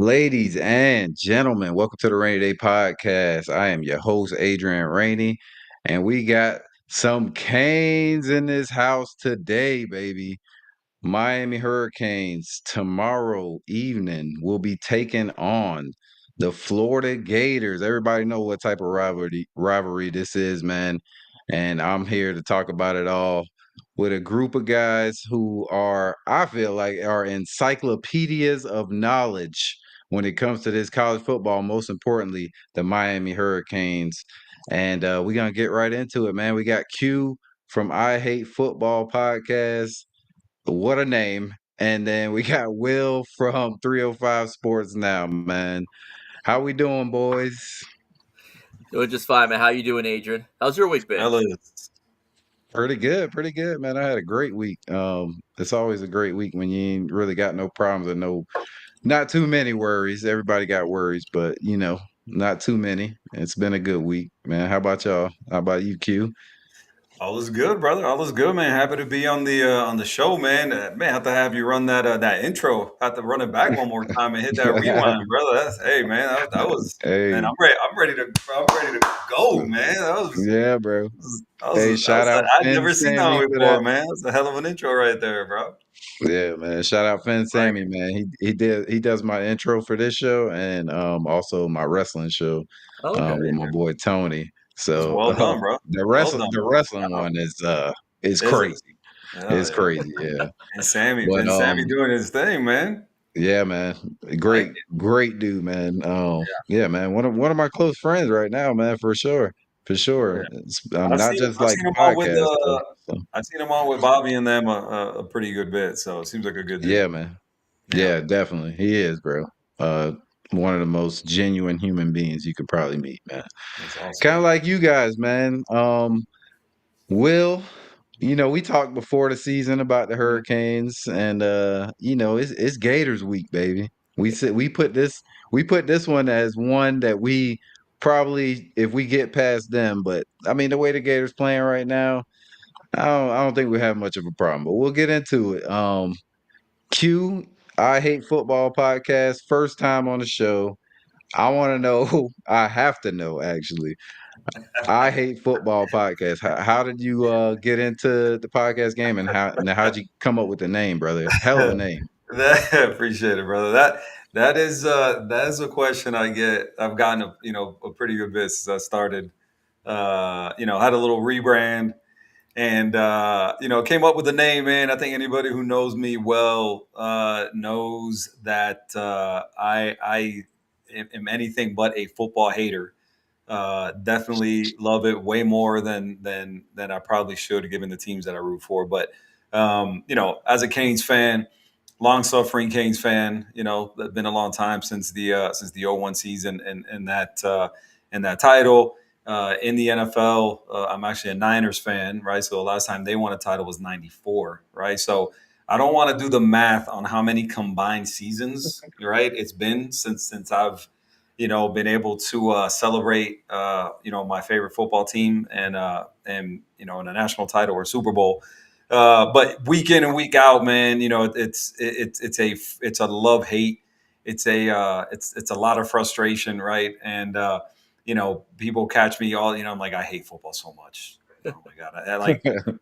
Ladies and gentlemen, welcome to the Rainy Day Podcast. I am your host, Adrian Rainey, and we got some Canes in this house today, baby. Miami Hurricanes tomorrow evening will be taking on the Florida Gators. Everybody know what type of rivalry this is, man. And I'm here to talk about it all with a group of guys who are, I feel like, are encyclopedias of knowledge when it comes to this college football, most importantly, the Miami Hurricanes. And we're going to get right into it, man. We got Q from I Hate Football podcast. What a name. And then we got Will from 305 Sports Now, man. How we doing, boys? Doing just fine, man. How you doing, Adrian? How's your week been? Pretty good, man. I had a great week. It's always a great week when you ain't really got no problems and not too many worries. Everybody got worries, but not too many. It's been a good week, man. How about y'all? How about you, Q? All is good, brother. All is good, man. Happy to be on the show, man. Man, have to have you run that intro. Have to run it back one more time and hit that rewind, brother. Hey, man, that was. Hey, man, I'm ready to go, man. yeah, bro. Hey, shout out I've Finn never seen Sammy that for before, that. man. That's a hell of an intro right there, bro. Yeah, man. Shout out Finn Like, Sammy, man. He does my intro for this show and also my wrestling show Okay. with my boy Tony. that's So well done, bro. Well done, the bro. wrestling one is Is it? crazy. Hell It's yeah. crazy, yeah. And Sammy, But Finn Sammy doing his thing, man. yeah, man. Like, Great dude, man. Yeah, man. One of my close friends right now, man, for sure. For yeah. sure. I've Not seen just I've like seen him on with podcast stuff. So I've seen him on with Bobby and them a pretty good bit. So it seems like a good dude. yeah, man. Yeah, Yeah, definitely. He is, bro. Uh, one of the most genuine human beings you could probably meet, man. that's awesome. Kind of like you guys, man. Will, we talked before the season about the Hurricanes, and it's Gators week, baby. We put this one as one that we probably, if we get past them, but I mean the way the Gators playing right now, I don't think we have much of a problem. But we'll get into it. Q, I Hate Football podcast, first time on the show. I want to know, I have to know actually. I Hate Football podcast. How did you get into the podcast game and how'd you come up with the name, brother? Hell of a name. Appreciate it, brother. That is a question I've gotten a pretty good bit since I started. Had a little rebrand and came up with the name, man. I think anybody who knows me well knows that I am anything but a football hater. Definitely love it way more than I probably should, given the teams that I root for. But as a Canes fan, long suffering Canes fan, it's been a long time since the '01 season and that title. In the NFL, I'm actually a Niners fan, right? So the last time they won a title was '94, right? So I don't want to do the math on how many combined seasons, right? It's been since I've been able to celebrate my favorite football team and in a national title or Super Bowl. But week in and week out, man, it's a love hate. It's a lot of frustration, right? And people catch me all, I'm like, I hate football so much. Oh my God.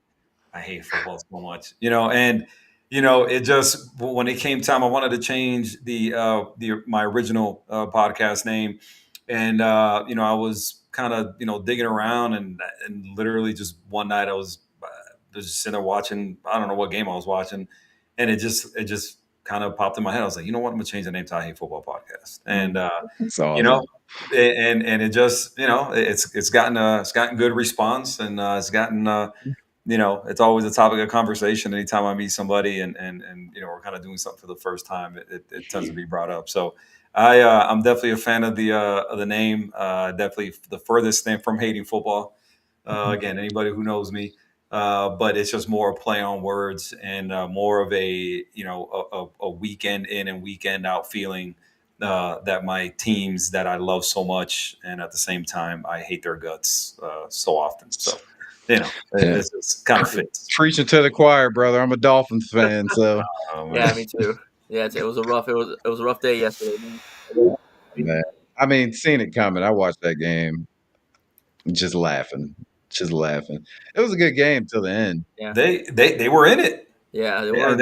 I hate football so much, and it just, when it came time, I wanted to change my original podcast name. And, I was kind of, digging around and literally just one night I was just sitting there watching, I don't know what game I was watching. And it just kind of popped in my head. I was like, you know what? I'm gonna change the name to I Hate Football Podcast. And, It's awesome. you know, and it just, it's gotten good response, and it's gotten it's always a topic of conversation anytime I meet somebody, and we're kind of doing something for the first time. It tends to be brought up. So I'm definitely a fan of the name. Definitely the furthest thing from hating football. Again, anybody who knows me, but it's just more a play on words and more of a weekend in and weekend out feeling. That my teams that I love so much, and at the same time I hate their guts so often. So Yeah. it's kind of fits. Preaching to the choir, brother. I'm a Dolphins fan, so Yeah, me too. Yeah, it was a rough day yesterday, man. Man. I mean, seeing it coming, I watched that game just laughing, just laughing. It was a good game till the end. Yeah, They were in it. yeah, they Yeah, were.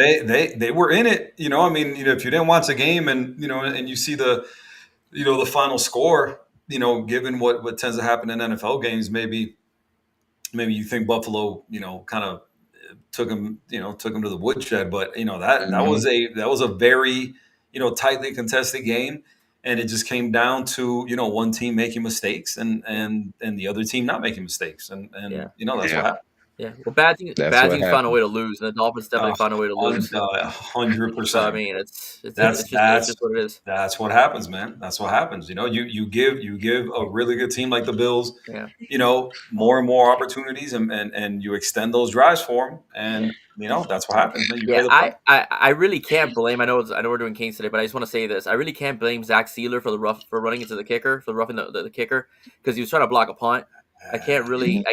they were in it. I mean, if you didn't watch the game and and you see the final score, given what tends to happen in NFL games, maybe you think Buffalo, kind of took him to the woodshed. But Mhm. that was a very tightly contested game, and it just came down to one team making mistakes and the other team not making mistakes, and Yeah, that's Yeah, what happened. yeah. Well, that's bad what teams found a happened. way to lose, and the Dolphins definitely A found a way to lose. hundred So I percent. mean, it's That's it's that's just what it is. that's what happens, man. That's what happens. You give a really good team like the Bills, Yeah. more and more opportunities, and you extend those drives for them, and that's what happens, man. You pay Yeah, the price. I really can't blame. I know we're doing Canes today, but I just want to say this. I really can't blame Zach Sealer for running into the kicker, for roughing the kicker, because he was trying to block a punt. I can't really.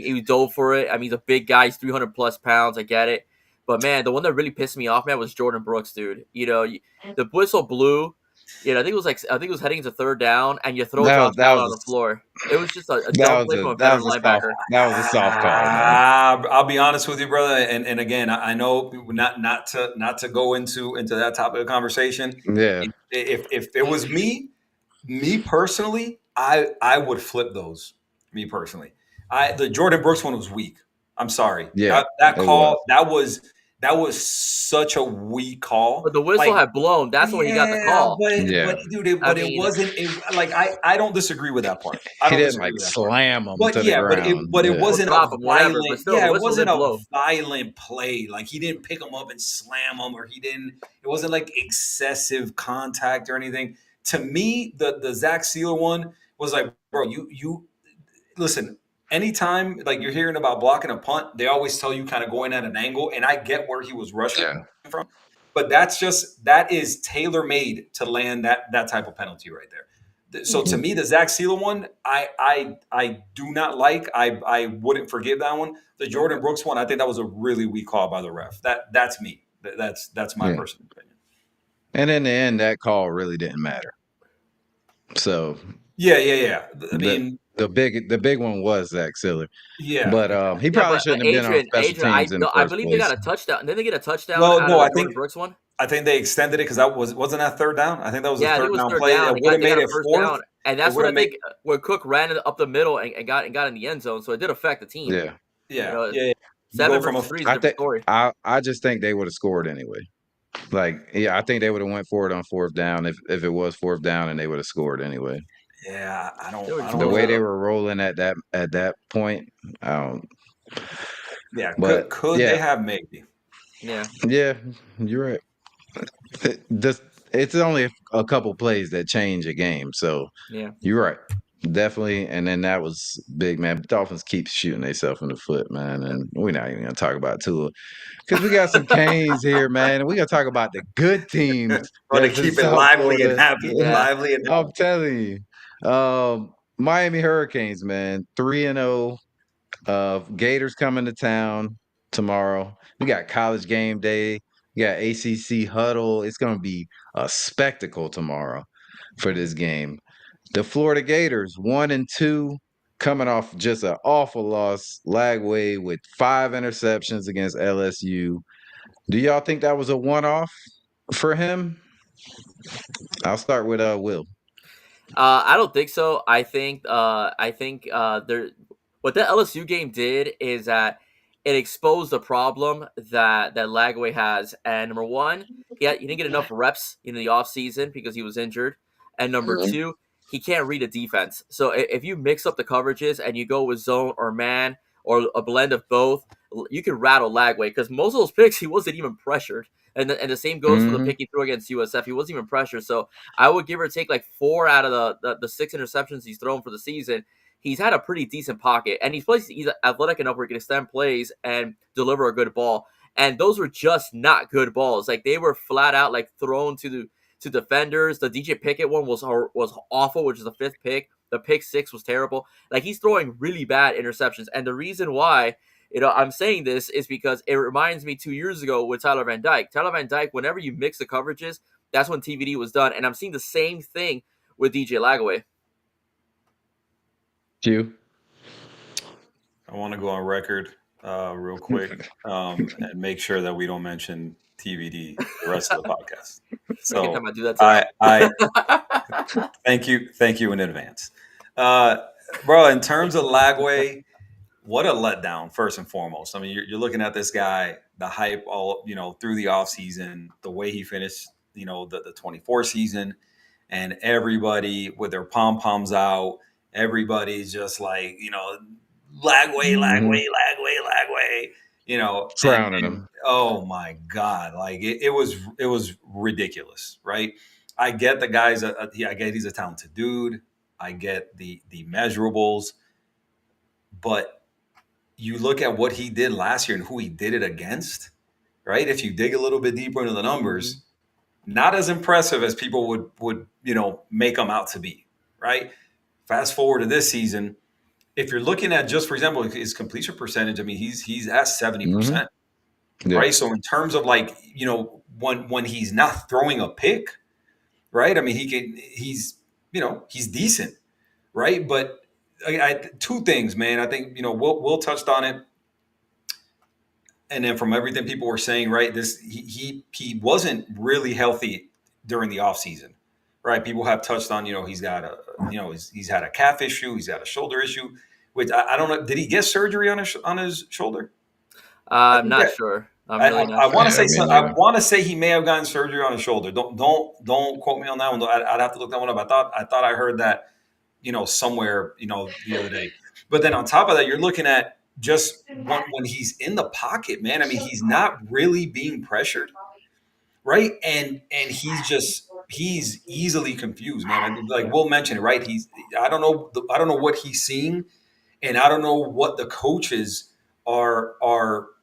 He dove for it. I mean, he's a big guy. He's 300 plus pounds. I get it, but man, the one that really pissed me off, man, was Jordan Brooks, dude. The whistle blew. I think it was heading to third down, and you throw That was Josh that Allen was on the floor. It was just a that dumb was play a from a that veteran was a soft linebacker. that was a soft call, man. I'll be honest with you, brother, and again, I know not to go into that topic of conversation. Yeah, If it was me personally, I would flip those. Me personally, the Jordan Brooks one was weak. I'm sorry. yeah, That it was. call that was such a weak call. But the whistle Like, had blown. That's where he got the yeah, call. but Yeah, dude, I it mean, wasn't. Like, I don't disagree with that part. I he don't didn't disagree like with that part. slam him But to the yeah, ground. but it Yeah, or wasn't a drop him, whatever. But violent. still, Yeah, the it whistle wasn't did a blow. violent play. Like, he didn't pick him up and slam him, or he didn't. It wasn't like excessive contact or anything. To me, the Zach Sealer one was like, bro, you listen. Anytime like you're hearing about blocking a punt, they always tell you kind of going at an angle, and I get where he was rushing yeah, from, but that is tailor made to land that type of penalty right there. So to me, the Zach Sealer one, I do not like. I wouldn't forgive that one. The Jordan Brooks one, I think that was a really weak call by the ref. That's me. That's my yeah. personal opinion. And in the end, that call really didn't matter. So Yeah, yeah, yeah. I the mean, the big one was Zach Siller, yeah. but he Yeah, probably but shouldn't have been on Adrian, special teams in the I first believe they got place. a touchdown. Didn't they get a touchdown Well, out of no, the Jordan Brooks one? I think they extended it because wasn't that third down. I think that was a Yeah, I think third it was down third play. down. It would have They got made a it first fourth. down, and It that's would what I have made think. Where Cook ran it up the middle and got in the end zone, so it did affect the team. Yeah, yeah, yeah, yeah. You go Seven from a versus three is a I different think story. I just think they would have scored anyway. Like, yeah, I think they would have went for it on fourth down if it was fourth down, and they would have scored anyway. yeah. They were I just don't The close way know. they enough. were rolling at that point, I don't. Yeah, But could they yeah, have maybe? Yeah, yeah, you're right. This it's only a couple plays that change a game, so yeah. you're right. Definitely, and then that was big, man. Dolphins keep shooting themselves in the foot, man, and we're not even gonna talk about Tua because we got some Canes here, man, and we gonna talk about the good teams Or to that's in keep it South lively and Florida. happy, Yeah. lively and I'm telling you, Miami Hurricanes, man, 3-0. Gators coming to town tomorrow. We got college game day. We got ACC huddle. It's gonna be a spectacle tomorrow for this game. The Florida Gators, 1-2, coming off just an awful loss, Lagway with 5 interceptions against LSU. Do y'all think that was a one-off for him? I'll start with Will. I don't think so. I think there what that LSU game did is that it exposed the problem that Lagway has. And number one, he didn't get enough reps in the offseason because he was injured. And number two, he can't read a defense. So if you mix up the coverages and you go with zone or man or a blend of both, you can rattle Lagway because most of those picks he wasn't even pressured. And the same goes for the Mm-hmm. pick he threw against USF. He wasn't even pressured. So I would give or take like 4 out of the 6 interceptions he's thrown for the season. He's had a pretty decent pocket, and he's athletic enough where he can extend plays and deliver a good ball. And those were just not good balls. Like they were flat out like thrown to defenders. The DJ Pickett one was awful, which is the fifth pick. The pick six was terrible. Like he's throwing really bad interceptions, and the reason why I'm saying this is because it reminds me 2 years ago with Tyler Van Dyke. Tyler Van Dyke, whenever you mix the coverages, that's when TVD was done. And I'm seeing the same thing with DJ Lagway. Q. I want to go on record real quick and make sure that we don't mention TVD the rest of the podcast. Second time So I do that I today. thank you in advance, bro. In terms of Lagway, what a letdown! First and foremost, I mean, you're looking at this guy, the hype all through the offseason, the way he finished, the 24 season, and everybody with their pom poms out, everybody's just like Lagway, Mm-hmm. Lagway, Lagway, Lagway, Frowning and him. oh my god, like it was ridiculous, right? I get the guy's I get he's a talented dude. I get the measurables, but you look at what he did last year and who he did it against, right? If you dig a little bit deeper into the numbers, not as impressive as people would make him out to be, right? Fast forward to this season, if you're looking at just for example his completion percentage, I mean he's at 70%, Mm-hmm. Yeah. right? So in terms of like when he's not throwing a pick, right? I mean he's decent, right? But two things, man. I think Will touched on it, and then from everything people were saying, right? He wasn't really healthy during the off season, right? People have touched on he's got a he's had a calf issue, he's got a shoulder issue, which I don't know. Did he get surgery on his shoulder? I I'm think not that sure. I'm really not I sure. want to Yeah, say me so. I neither. want to say he may have gotten surgery on his shoulder. Don't quote me on that one. I'd have to look that one up. I thought I heard that somewhere the other day. But then on top of that, you're looking at just when he's in the pocket, man. I mean, he's not really being pressured, right? And he's easily confused, man. Like Will mentioned it, right? I don't know what he's seeing, and I don't know what the coaches are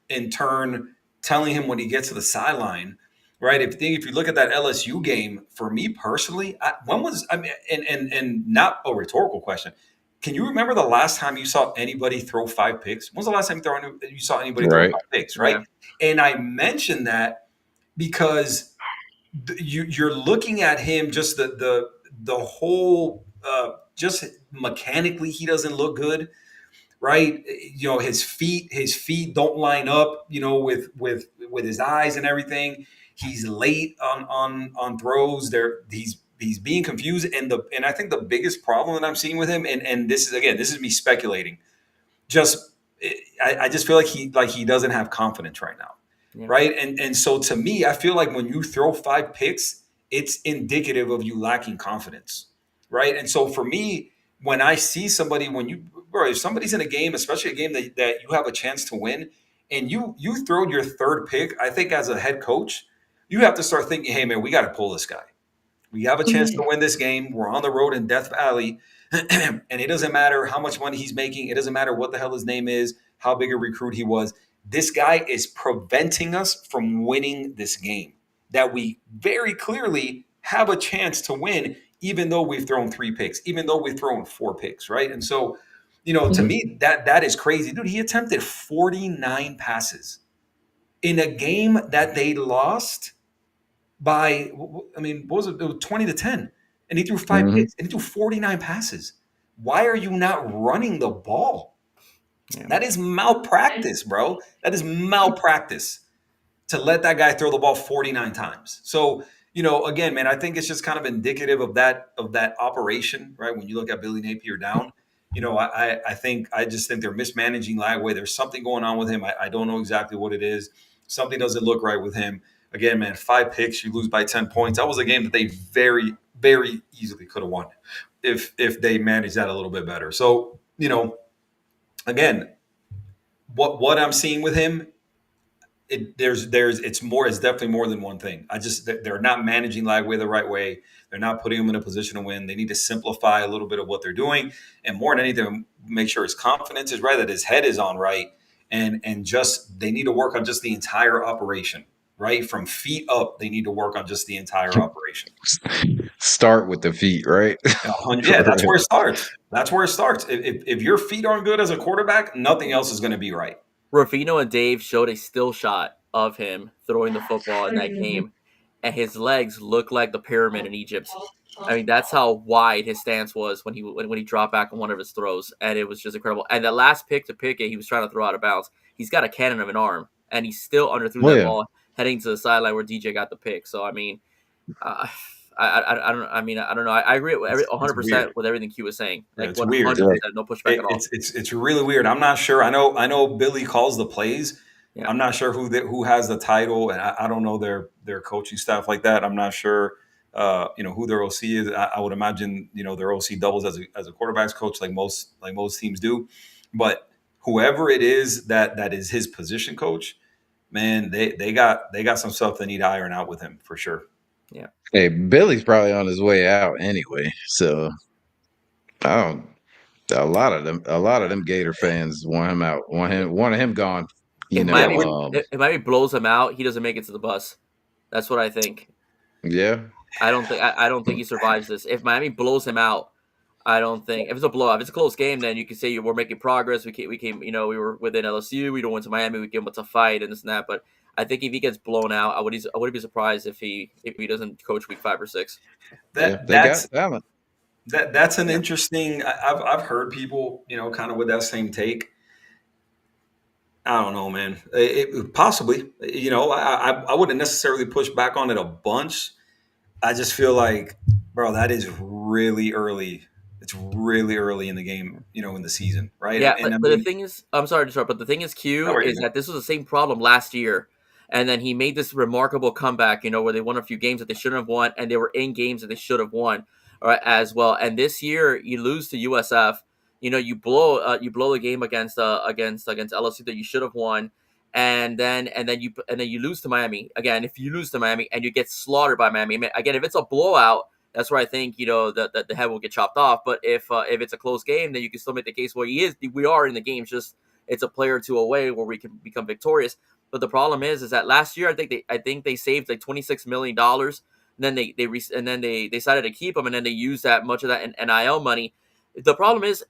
in turn telling him when he gets to the sideline, right? If you look at that LSU game, for me personally, I mean, and not a rhetorical question. Can you remember the last time you saw anybody throw 5 picks? When was the last time you saw anybody throw Right. 5 picks, right? Yeah. And I mentioned that because you're looking at him just the whole just mechanically he doesn't look good, right? His feet don't line up, with his eyes and everything. He's late on throws. He's being confused, and I think the biggest problem that I'm seeing with him, and this is me speculating. Just I just feel like he doesn't have confidence right now, Yeah. right? And so to me, I feel like when you throw 5 picks, it's indicative of you lacking confidence, right? And so for me, when I see somebody, if somebody's in a game, especially a game that you have a chance to win, and you throw your third pick, I think as a head coach, you have to start thinking, hey man, we got to pull this guy. We have a chance to win this game. We're on the road in Death Valley. And it doesn't matter how much money he's making. It doesn't matter what the hell his name is, how big a recruit he was. This guy is preventing us from winning this game that we very clearly have a chance to win, even though we've thrown 3 picks, even though we've thrown 4 picks, right? And so, to Mm-hmm. me, that is crazy. Dude, he attempted 49 passes in a game that they lost by, I mean, what was it? It was 20-10. And he threw five Mm-hmm. picks and he threw 49 passes. Why are you not running the ball? Yeah. That is malpractice, bro. That is malpractice to let that guy throw the ball 49 times. So, again, man, I think it's just kind of indicative of that operation, right? When you look at Billy Napier down, I just think they're mismanaging Lagway. There's something going on with him. I don't know exactly what it is. Something doesn't look right with him. Again, man, 5 picks, you lose by 10 points. That was a game that they very, very easily could have won if they managed that a little bit better. So, again, what I'm seeing with him, it's definitely more than one thing. They're not managing Lagway the right way. They're not putting him in a position to win. They need to simplify a little bit of what they're doing, and more than anything, make sure his confidence is right, that his head is on right, and just they need to work on just the entire operation, right, from feet up. They need to work on just the entire operation. Start with the feet, right? Yeah, For that's where it real. starts. That's where it starts. If your feet aren't good as a quarterback, nothing else is going to be right. Rufino and Dave showed a still shot of him throwing the football in that game. and his legs look like the pyramid in Egypt. I mean, that's how wide his stance was when he dropped back on one of his throws, and it was just incredible. And the last pick to pick it, he was trying to throw out of bounds. He's got a cannon of an arm, and he still underthrew Oh that yeah, ball heading to the sideline where DJ got the pick. So I mean, uh, I don't. I mean, I don't know. I agree with It's weird. 100% with everything Q was saying. Yeah, Like it's weird. 100%, no pushback at all. It's really weird. I'm not sure. I know Billy calls the plays. Yeah, I'm not sure who has the title, and I don't know their coaching staff like that. I'm not sure, who their OC is. I would imagine their OC doubles as a quarterbacks coach, like most teams do. But whoever it is that is his position coach, man, they got some stuff they need to iron out with him for sure. yeah. hey, Billy's probably on his way out anyway. So I don't. A lot of them Gator fans want him out. Want him gone. You If Yeah, know. Miami if Miami blows him out, he doesn't make it to the bus. That's what I think. Yeah. I don't think he survives this. If Miami blows him out, I don't think if it's a blowout, if it's a close game, then you can say we're making progress. We came, we were within LSU. We don't went to Miami. We gave him a tough fight and this and that. But I think if he gets blown out, I wouldn't be surprised if he doesn't coach week 5 or 6. Yeah. that They that's got talent. that's an Yeah, interesting. I've heard people kind of with that same take. I don't know, man. Possibly, I wouldn't necessarily push back on it a bunch. I just feel like, bro, that is really early. It's really early in the game, in the season, right? yeah. And I But the mean, thing is, I'm sorry to interrupt, but the thing is, no, Q where is you that this was the same problem last year, and then he made this remarkable comeback. Where they won a few games that they shouldn't have won, and they were in games that they should have won, all right, as well. And this year, you lose to USF. You blow the game against LSU that you should have won, and then you lose to Miami again. If you lose to Miami and you get slaughtered by Miami, I mean, again, if it's a blowout, that's where I think the head will get chopped off. But if it's a close game, then you can still make the case where we are in the game. It's just it's a player or two away where we can become victorious. But the problem is that last year I think they saved like $26 million. And then they decided to keep him, and then they used that much of that in NIL money. The problem is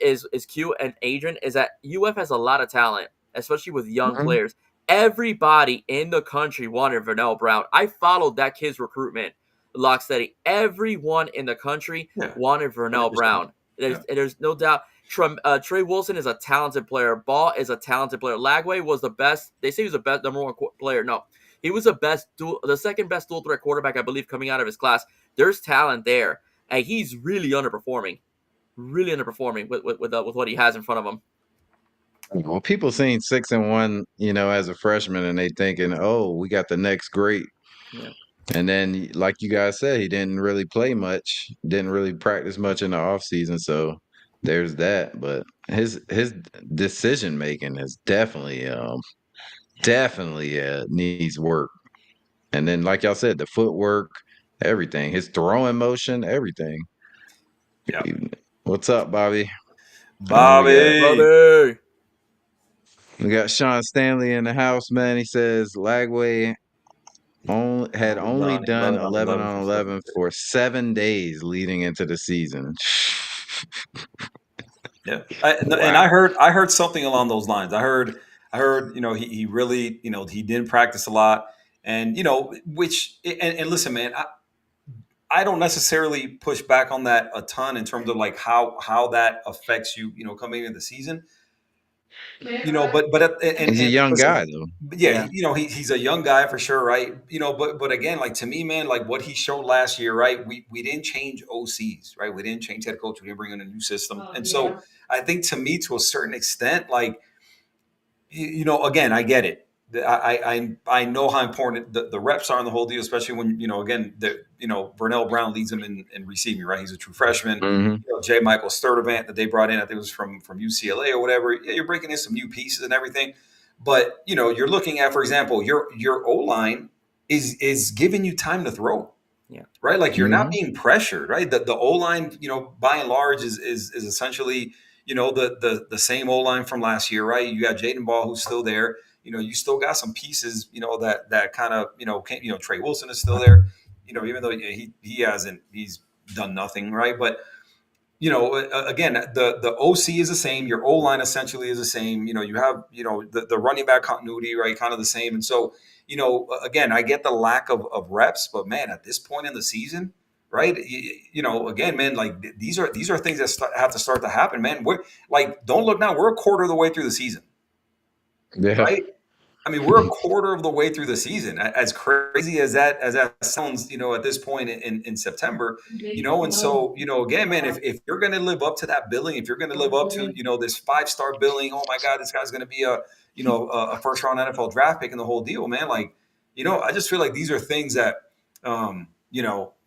Q and Adrian is that UF has a lot of talent, especially with young Mhm. players. Everybody in the country wanted Vernell Brown. I followed that kid's recruitment lock steady. Everyone in the country yeah, wanted Vernell 100%. Brown. Yeah, There's no doubt. Trey Wilson is a talented player. Ball is a talented player. Lagway was the best. They say he was the best number one player. No, he was the second best dual threat quarterback, I believe, coming out of his class. There's talent there, and he's really underperforming with what he has in front of him. Well, people seeing 6-1, as a freshman, and they thinking, "Oh, we got the next great." Yeah, And then, like you guys said, he didn't really play much, didn't really practice much in the off season. So there's that. But his decision making is definitely needs work. And then, like y'all said, the footwork, everything, his throwing motion, everything. yeah. What's up, Bobby? And then Bobby. Bobby. we got Sean Stanley in the house, man. He says Lagway had Only only done done 11 on 11 11 on for 11 7 days. for 7 days leading into the season. Yeah, and I Wow. heard something along those lines. I heard he really he didn't practice a lot, and which and listen, man, I don't necessarily push back on that a ton in terms of like how that affects you coming into the season. But He's a and young listen, guy, though. but yeah, Yeah, he's a young guy for sure, right? But again, like to me, man, like what he showed last year, right? We didn't change OCs, right? We didn't change head coach. We didn't bring in a new system, and so I think to me, to a certain extent, like again, I get it. I know how important the reps are in the whole deal, especially when again Vernell Brown leads them in receiving, right? He's a true freshman. Hmm. J. Michael Sturdivant that they brought in, I think it was from UCLA or whatever. Yeah, you're breaking in some new pieces and everything, but you're looking at, for example, your O line is giving you time to throw, yeah, right? Like you're not Hmm. being pressured, right? The O line, by and large, is essentially the same O line from last year, right? You got Jaden Ball who's still there. You still got some pieces, that kind of can, Trey Wilson is still there. Even though he's done nothing, right? But again, the OC is the same. Your O line essentially is the same. You have the running back continuity, right? Kind of the same. And so, again, I get the lack of reps, but man, at this point in the season, right? Again, man, like these are things that have to start to happen, man. We're like, don't look now. We're a quarter of the way through the season, Yeah. right? I mean, we're a quarter of the way through the season. As crazy as that sounds, at this point in September, and so, again, man, if you're going to live up to that billing, if you're going to live up to, this 5-star billing, oh my God, this guy's going to be a first round NFL draft pick and the whole deal, man. Like, I just feel like these are things that,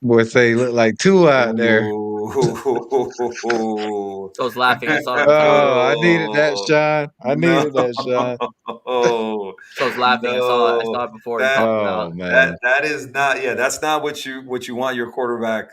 Boy, say look like two out there. oh, I was laughing. I saw it before. Oh, I needed that, Sean. I no, needed that, Sean. So I was laughing. I saw no, it before he that talked Oh about. man. that is not, yeah, that's not what you want your quarterback,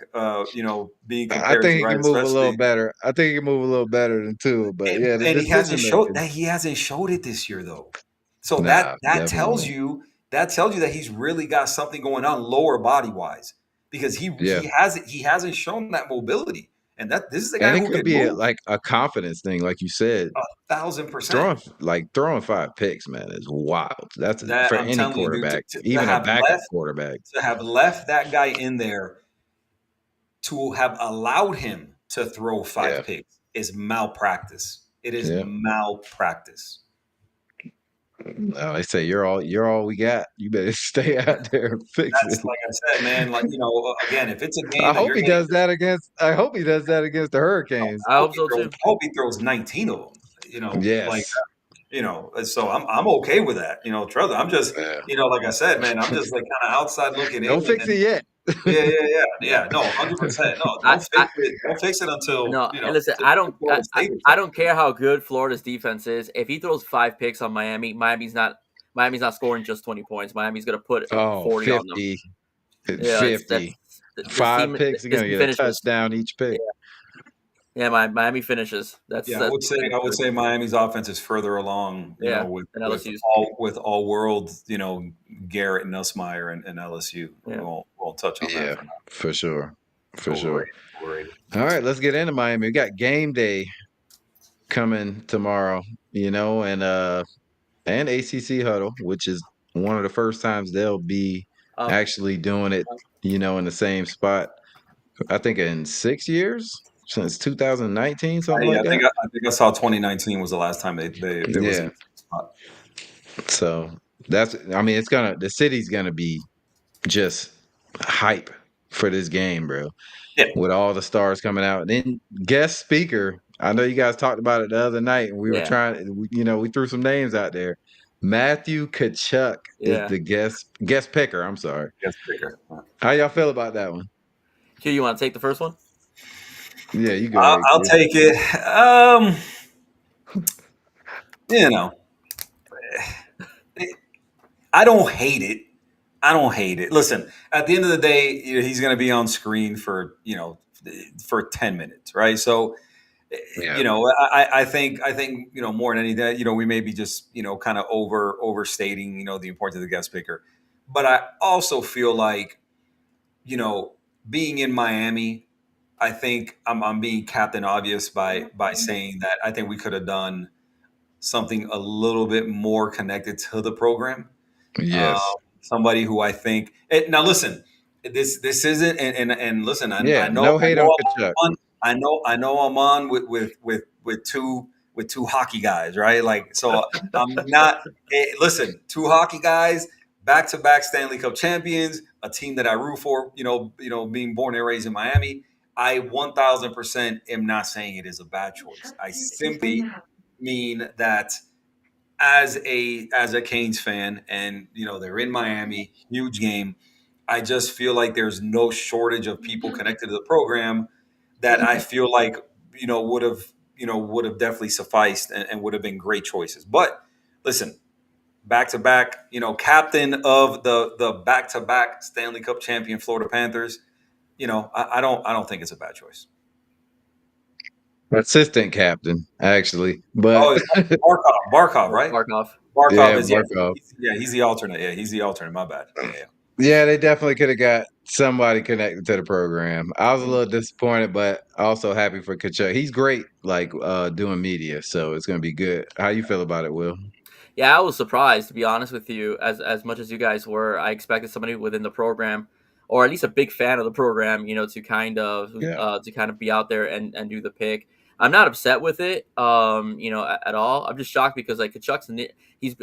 being I compared to, think he right? can move a little Especially, better. I think he can move a little better than two. But yeah, the and decision making. he hasn't showed it this year though. So that Nah, that tells definitely. you that tells you that he's really got something going on lower body wise, because he Yeah. he hasn't shown that mobility, and that this is a And guy it who could can be move like a confidence thing, like you said. 1,000%. Throwing 5 picks, man, is wild. That's That for I'm any telling you, dude, quarterback, even a backup quarterback. to have left that guy in there, to have allowed him to throw Yeah, 5 picks, is malpractice. It is yeah. malpractice. They say you're all we got. You better stay out there and fix That's, it. like I said, man. Like, again, if it's a I game that hope you're he getting, does that against. I hope he does that against the Hurricanes. I hope so too. I hope he throws 19 of them. Like, Yes. so I'm okay with that. Trust me, I'm just, Yeah. like I said, man, I'm just like kind of outside looking Don't in, and fix it yet. yeah, yeah, yeah, yeah. No, 100%. No, I, I don't fix it until no. And listen, I don't. Florida State or I something. don't care how good Florida's defense is. If he throws 5 picks on Miami, Miami's not scoring just 20 points. Miami's going to put Oh, 40 on them. 50. Yeah, it's 50. this Five team. picks, you're This gonna team get a finishes. touchdown each pick. Yeah, Miami finishes. Yeah, I would say Miami's offense is further along, Yeah, with and LSU's. all world, Garrett and Nussmeier and LSU. Yeah. We'll touch on that Yeah, for now. for sure. For sure. Overrated. All right, let's get into Miami. We got game day coming tomorrow, and ACC huddle, which is one of the first times they'll be Oh, actually doing it, in the same spot. I think in 6 years since 2019, something Yeah, like that. I think I saw 2019 was the last time they was in Yeah. the spot. So the city's gonna be just hype for this game, bro. Yeah. With all the stars coming out. And then guest speaker. I know you guys talked about it the other night, and we were yeah, we threw some names out there. Matthew Kachuk is yeah. the guest picker. I'm sorry. Guest picker. How y'all feel about that one? Q, you want to take the first one? Yeah, you go ahead, I'll Q. take it. You know, I don't hate it. I don't hate it. Listen, at the end of the day, he's going to be on screen for 10 minutes, right? So, Yeah. I think more than anything, we may be just kind of overstating the importance of the guest picker, but I also feel like being in Miami, I think I'm being Captain Obvious by saying that I think we could have done something a little bit more connected to the program. Um, Yes. Somebody who I think, now listen, this isn't, and listen, I Yeah. know No hate on Kachuk. I know I'm on with two hockey guys, right? Like, so I'm not. Listen, two hockey guys, back to back Stanley Cup champions, a team that I root for. Being born and raised in Miami, I 1,000% am not saying it is a bad choice. I simply mean that as a Canes fan, and they're in Miami, huge game. I just feel like there's no shortage of people connected to the program that I feel like would have definitely sufficed, and would have been great choices. But listen, back to back, captain of the back to back Stanley Cup champion Florida Panthers. I don't think it's a bad choice. Assistant captain, actually. But Oh, it's Barkov, right? Barkov. Barkov yeah, is, Barkov. he's the alternate. Yeah, he's the alternate. My bad. Yeah, yeah. Yeah, they definitely could have got somebody connected to the program. I was a little disappointed, but also happy for Kachuk. He's great, like doing media, so it's gonna be good. How you feel about it, Will? Yeah, I was surprised to be honest with you. As much as you guys were, I expected somebody within the program, or at least a big fan of the program, Yeah, to kind of be out there and do the pick. I'm not upset with it, at all. I'm just shocked because like Kachuk's, he's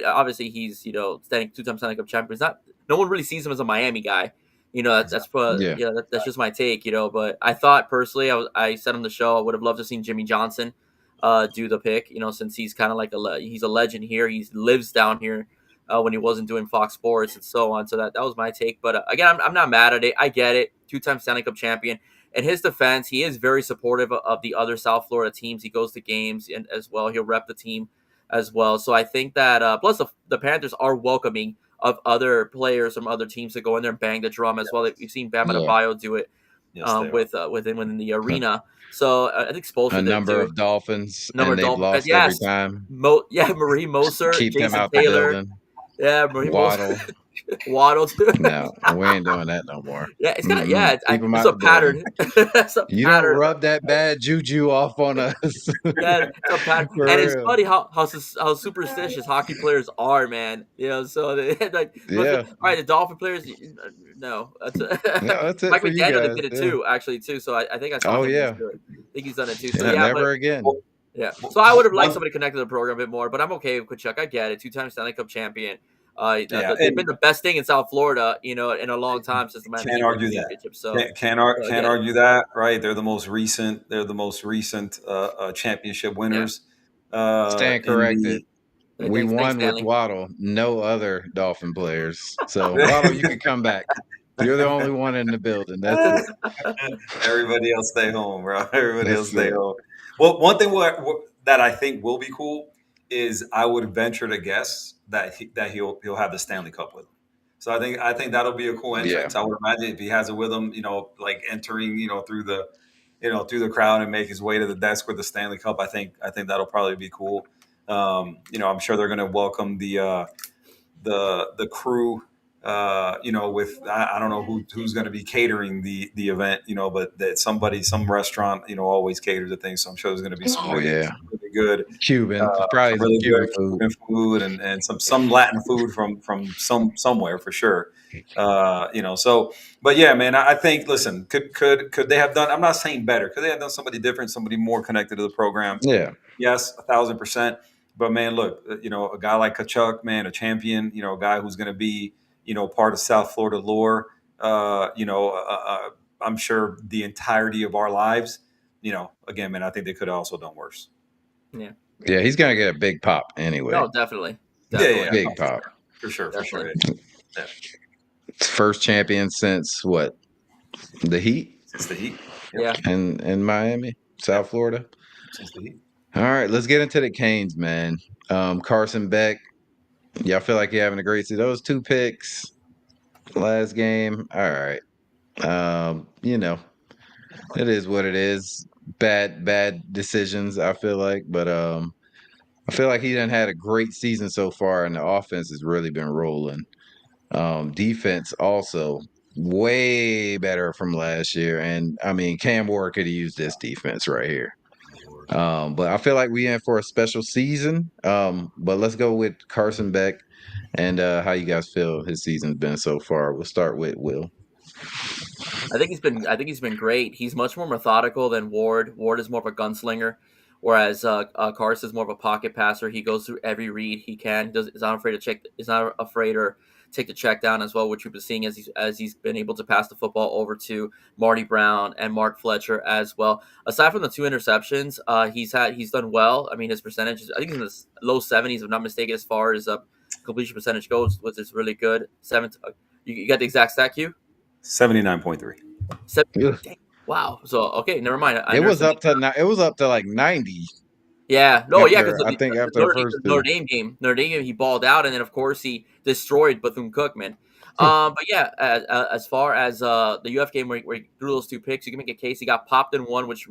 standing 2 times Stanley Cup champion. It's not No one really sees him as a Miami guy. yeah, That's just my take. But I thought personally, I said on the show I would have loved to seen Jimmy Johnson do the pick. Since he's kind of like he's a legend here. He lives down here when he wasn't doing Fox Sports and so on. So that was my take. But again, I'm not mad at it. I get it. 2 time Stanley Cup champion. In his defense, he is very supportive of the other South Florida teams. He goes to games and as well. He'll rep the team as well. So I think that plus the Panthers are welcoming of other players from other teams to go in there and bang the drum as well. We've seen Bam yeah. Adebayo do it Yes, they are. within the arena. So I think A Spoelstra did it number too. of Dolphins, Number and of they've Dolphin fans. lost every Yes. time. Marie Moser, Keep them Jason out the Taylor. building. Yeah, Marie Moser. Waddle. Waddle too. No, we ain't doing that no more. Yeah, it's kind of Mm-mm. Keep them it's out a the building. pattern. It's a You don't pattern. rub that bad juju off on us. Yeah, it's a pattern. And For it's real. funny how superstitious hockey players are, man. So they like all Yeah. right, the Dolphin players. No, that's Yeah, that's it Mike for you McDaniel guys. did it Yeah. too, actually too. So I think I saw Oh him yeah. do it. I think he's done it too. So Yeah, yeah, but never again. Well, yeah. well, So I would have liked one, somebody connected to the program a bit more, but I'm okay with Kachuk. I get it. 2 time Stanley Cup champion. yeah, They've been and the best thing in South Florida, in a long time since the Miami can't Heat won the argue that. championship. So, I Can't get it. argue that, right? They're the most recent. They're the most recent championship Yeah. winners Stand in corrected. the. Hey, We thanks, won with Stanley. Waddle. No other Dolphin players. So Waddle, you can come back. You're the only one in the building. That's it. Everybody else stay home, bro. Everybody else That's stay it. home. Well, one thing that I think will be cool is I would venture to guess that he'll have the Stanley Cup with him. So I think that'll be a cool Yeah. entrance. I would imagine if he has it with him, like entering, through the crowd and make his way to the desk with the Stanley Cup. I think that'll probably be cool. I'm sure they're going to welcome the crew. With I don't know who's going to be catering the event, but that some restaurant, always caters to things. So I'm sure there's going to be Oh yeah. some really good, Cuban. Probably some some really Cuban good food. Cuban food and some Latin food from somewhere for sure. So, but yeah, man, I think, listen, could they have done? I'm not saying better. Could they have done somebody different, somebody more connected to the program? Yeah. Yes, 1,000%. But man, look, a guy like Kachuk, man, a champion, a guy who's going to be, part of South Florida lore. I'm sure the entirety of our lives. Again, man, I think they could have also done worse. Yeah. Yeah, he's gonna get a big pop anyway. No, definitely. Yeah, Big pop. for sure. Definitely. Yeah. First champion since what? The Heat Since the Heat. Yeah. in Miami, South Florida. Since the Heat. All right, let's get into the Canes, man. Carson Beck. Y'all feel like you're having a great season. Those 2 picks last game. All right. It is what it is. Bad decisions, I feel like. But I feel like he done had a great season so far, and the offense has really been rolling. Defense also way better from last year. And I mean, Cam Ward could have used this defense right here. But I feel like we in for a special season. But let's go with Carson Beck and how you guys feel his season's been so far. We'll start with Will. I think he's been great. He's much more methodical than Ward. Ward is more of a gunslinger, whereas Carson is more of a pocket passer. He goes through every read he can. Is not afraid to check. Is not afraid or take the check down as well, which we've been seeing as he's been able to pass the football over to Marty Brown and Mark Fletcher as well. Aside from the 2 interceptions, he's done well. I mean, his percentage I think he's in the low 70s, if I'm not mistaken, as far as completion percentage goes, which is really good. You got the exact stat, Q? 79.3. Wow. So okay, never mind. It was up to like 90. Yeah. No. Yeah. Because I think after the Notre, first 2. Notre Dame game, he balled out, and then of course he destroyed Bethune Cookman. But yeah, as far as the UF game where he threw those 2 picks, you can make a case he got popped in one, which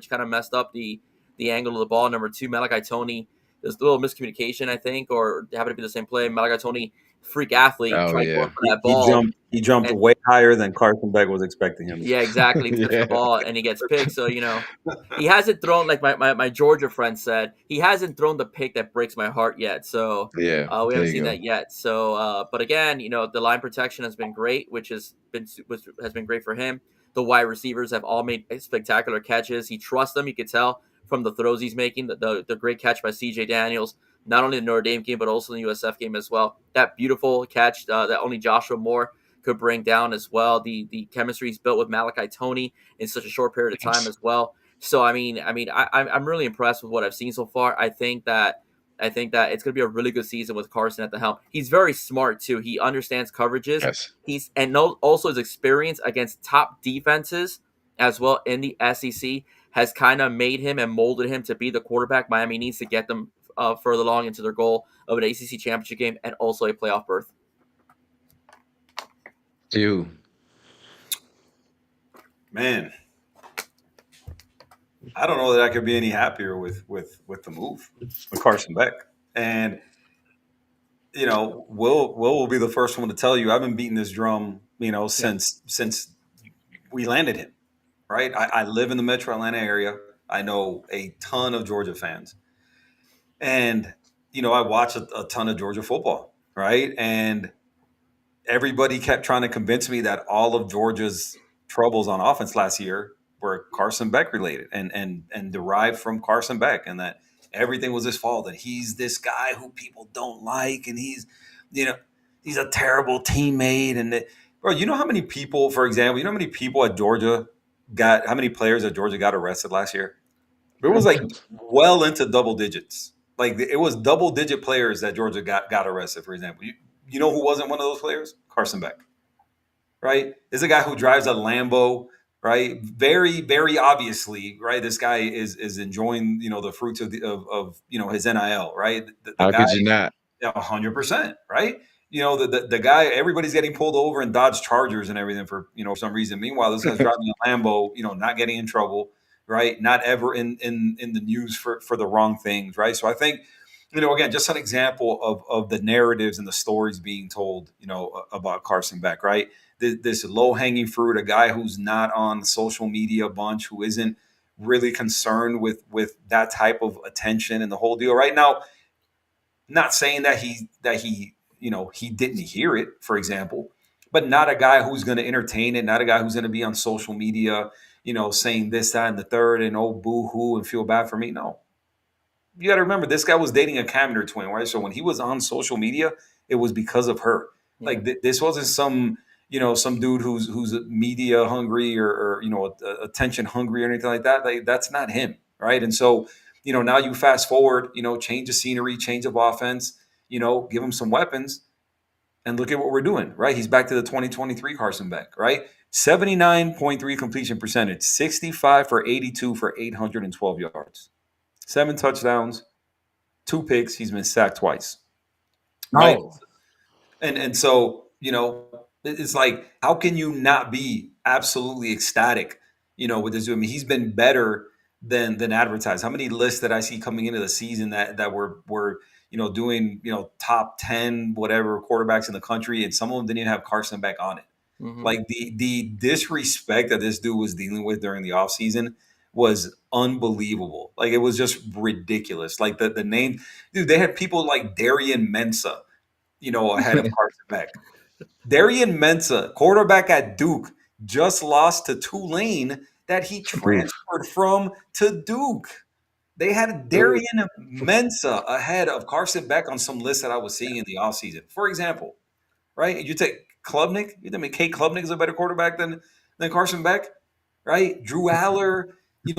kind of messed up the angle of the ball. Number 2, Malachi Tony. There's a little miscommunication, I think, or it happened to be the same play. Malachi Tony freak athlete, Oh tried going yeah. for that He ball. jumped And way higher than Carson Beck was expecting him yeah, exactly. He touched the Yeah. ball and he gets picked. So, he hasn't thrown, like my Georgia friend said, he hasn't thrown the pick that breaks my heart yet. So Yeah. we There haven't you seen go. that yet. So, but again, the line protection has been great, which has been great for him. The wide receivers have all made spectacular catches. He trusts them. You could tell from the throws he's making. The great catch by C.J. Daniels, not only the Notre Dame game but also in the USF game as well. That beautiful catch that only Joshua Moore could bring down as well. The chemistry he's built with Malachi Tony in such a short period of time as well. So I'm really impressed with what I've seen so far. I think that it's going to be a really good season with Carson at the helm. He's very smart too. He understands coverages. Yes. Also his experience against top defenses as well in the SEC has kind of made him and molded him to be the quarterback Miami needs to get them further along into their goal of an ACC championship game and also a playoff berth. You. Man, I don't know that I could be any happier with the move with Carson Beck. And Will be the first one to tell you I've been beating this drum, Yeah. since we landed him. Right? I live in the Metro Atlanta area. I know a ton of Georgia fans, and I watch a ton of Georgia football. Right? And everybody kept trying to convince me that all of Georgia's troubles on offense last year were Carson Beck related and derived from Carson Beck, and that everything was his fault. That he's this guy who people don't like, and you know, he's a terrible teammate. And bro, you know how many people, for example, how many people at Georgia how many players at Georgia got arrested last year? It was like well into double digits. Like it was double digit players that Georgia got arrested. For example, you know who wasn't one of those players? Carson Beck, right? This is a guy who drives a Lambo, right? Very, very obviously, right? This guy is enjoying the fruits of his NIL, right? The How guy, could you not? 100%, right? The guy, everybody's getting pulled over in Dodge Chargers and everything for some reason. Meanwhile, this guy's driving a Lambo, not getting in trouble, right? Not ever in the news for the wrong things, right? So I think, again, just an example of the narratives and the stories being told, about Carson Beck, right? This low hanging fruit, a guy who's not on social media a bunch, who isn't really concerned with that type of attention and the whole deal. Right now, not saying that he didn't hear it, for example, but not a guy who's going to entertain it, not a guy who's going to be on social media, saying this, that, and the third, and oh, boo hoo, and feel bad for me. No, you got to remember this guy was dating a Kaminer twin, right? So when he was on social media, it was because of her. Yeah. Like this wasn't some dude who's media hungry or attention hungry or anything like that. Like that's not him, right? And so now you fast forward, change the scenery, change of offense, give him some weapons, and look at what we're doing, right? He's back to the 2023 Carson Beck, right? 79.3 completion percentage, 65 for 82 for 812 yards. 7 touchdowns, 2 picks. He's been sacked twice, right? Oh. And so it's like, how can you not be absolutely ecstatic, with this? I mean, he's been better than advertised. How many lists that I see coming into the season that were doing top 10 whatever quarterbacks in the country, and some of them didn't even have Carson Beck on it. Mm-hmm. Like the disrespect that this dude was dealing with during the offseason was unbelievable. Like it was just ridiculous. Like the name, dude, they had people like Darian Mensah, ahead of Carson Beck. Darian Mensah, quarterback at Duke, just lost to Tulane that he transferred from to Duke. They had Darian Mensah ahead of Carson Beck on some list that I was seeing in the offseason. For example, right? You take Klubnik. You think Kate Klubnik is a better quarterback than Carson Beck, right? Drew Aller.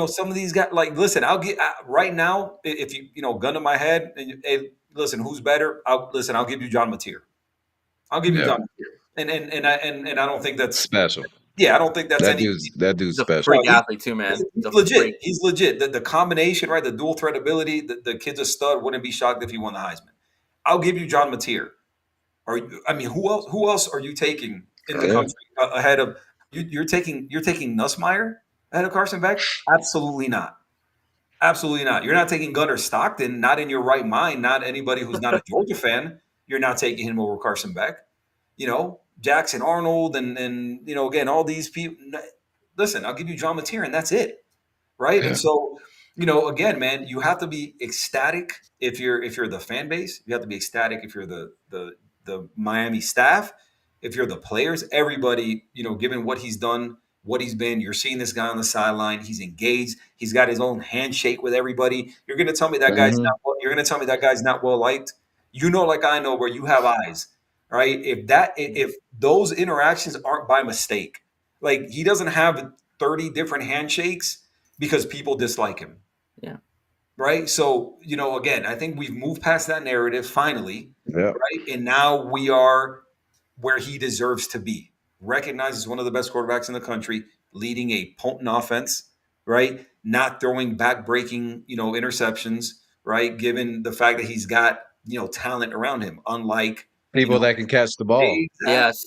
Some of these guys. Like, listen, I'll get right now. If gun to my head, and hey, listen, who's better? I'll give you John Mateer. I'll give you Yeah. John Mateer. And I don't think that's Special. I don't think that's That any. dude's He's a special. freak athlete too, man. He's He's a legit. freak. He's legit. The combination, right? The dual threat ability. The kid's a stud. Wouldn't be shocked if he won the Heisman. I'll give you John Mateer. Who else? Who else are you taking in the country ahead of you? You're taking Nussmeier ahead of Carson Beck? Absolutely not. Absolutely not. You're not taking Gunnar Stockton. Not in your right mind. Not anybody who's not a Georgia fan. you're not taking him over Carson Beck. Jackson Arnold and again, all these people. Listen, I'll give you John Mateer, and that's it, right? And Yeah. so, again, man, you have to be ecstatic if you're the fan base. You have to be ecstatic if you're the Miami staff, if you're the players, everybody. Given what he's done, what he's been, you're seeing this guy on the sideline. He's engaged. He's got his own handshake with everybody. You're going to tell me that guy's Hmm. not. You're going to tell me that guy's not well liked. Like I know, where you have eyes, right? If those interactions aren't by mistake, like he doesn't have 30 different handshakes because people dislike him. Yeah. Right. So, again, I think we've moved past that narrative finally. Yep. Right. And now we are where he deserves to be. Recognized as one of the best quarterbacks in the country, leading a potent offense, right? Not throwing back breaking, interceptions, right? Given the fact that he's got, talent around him, unlike, People that can catch the ball. exactly. Yes.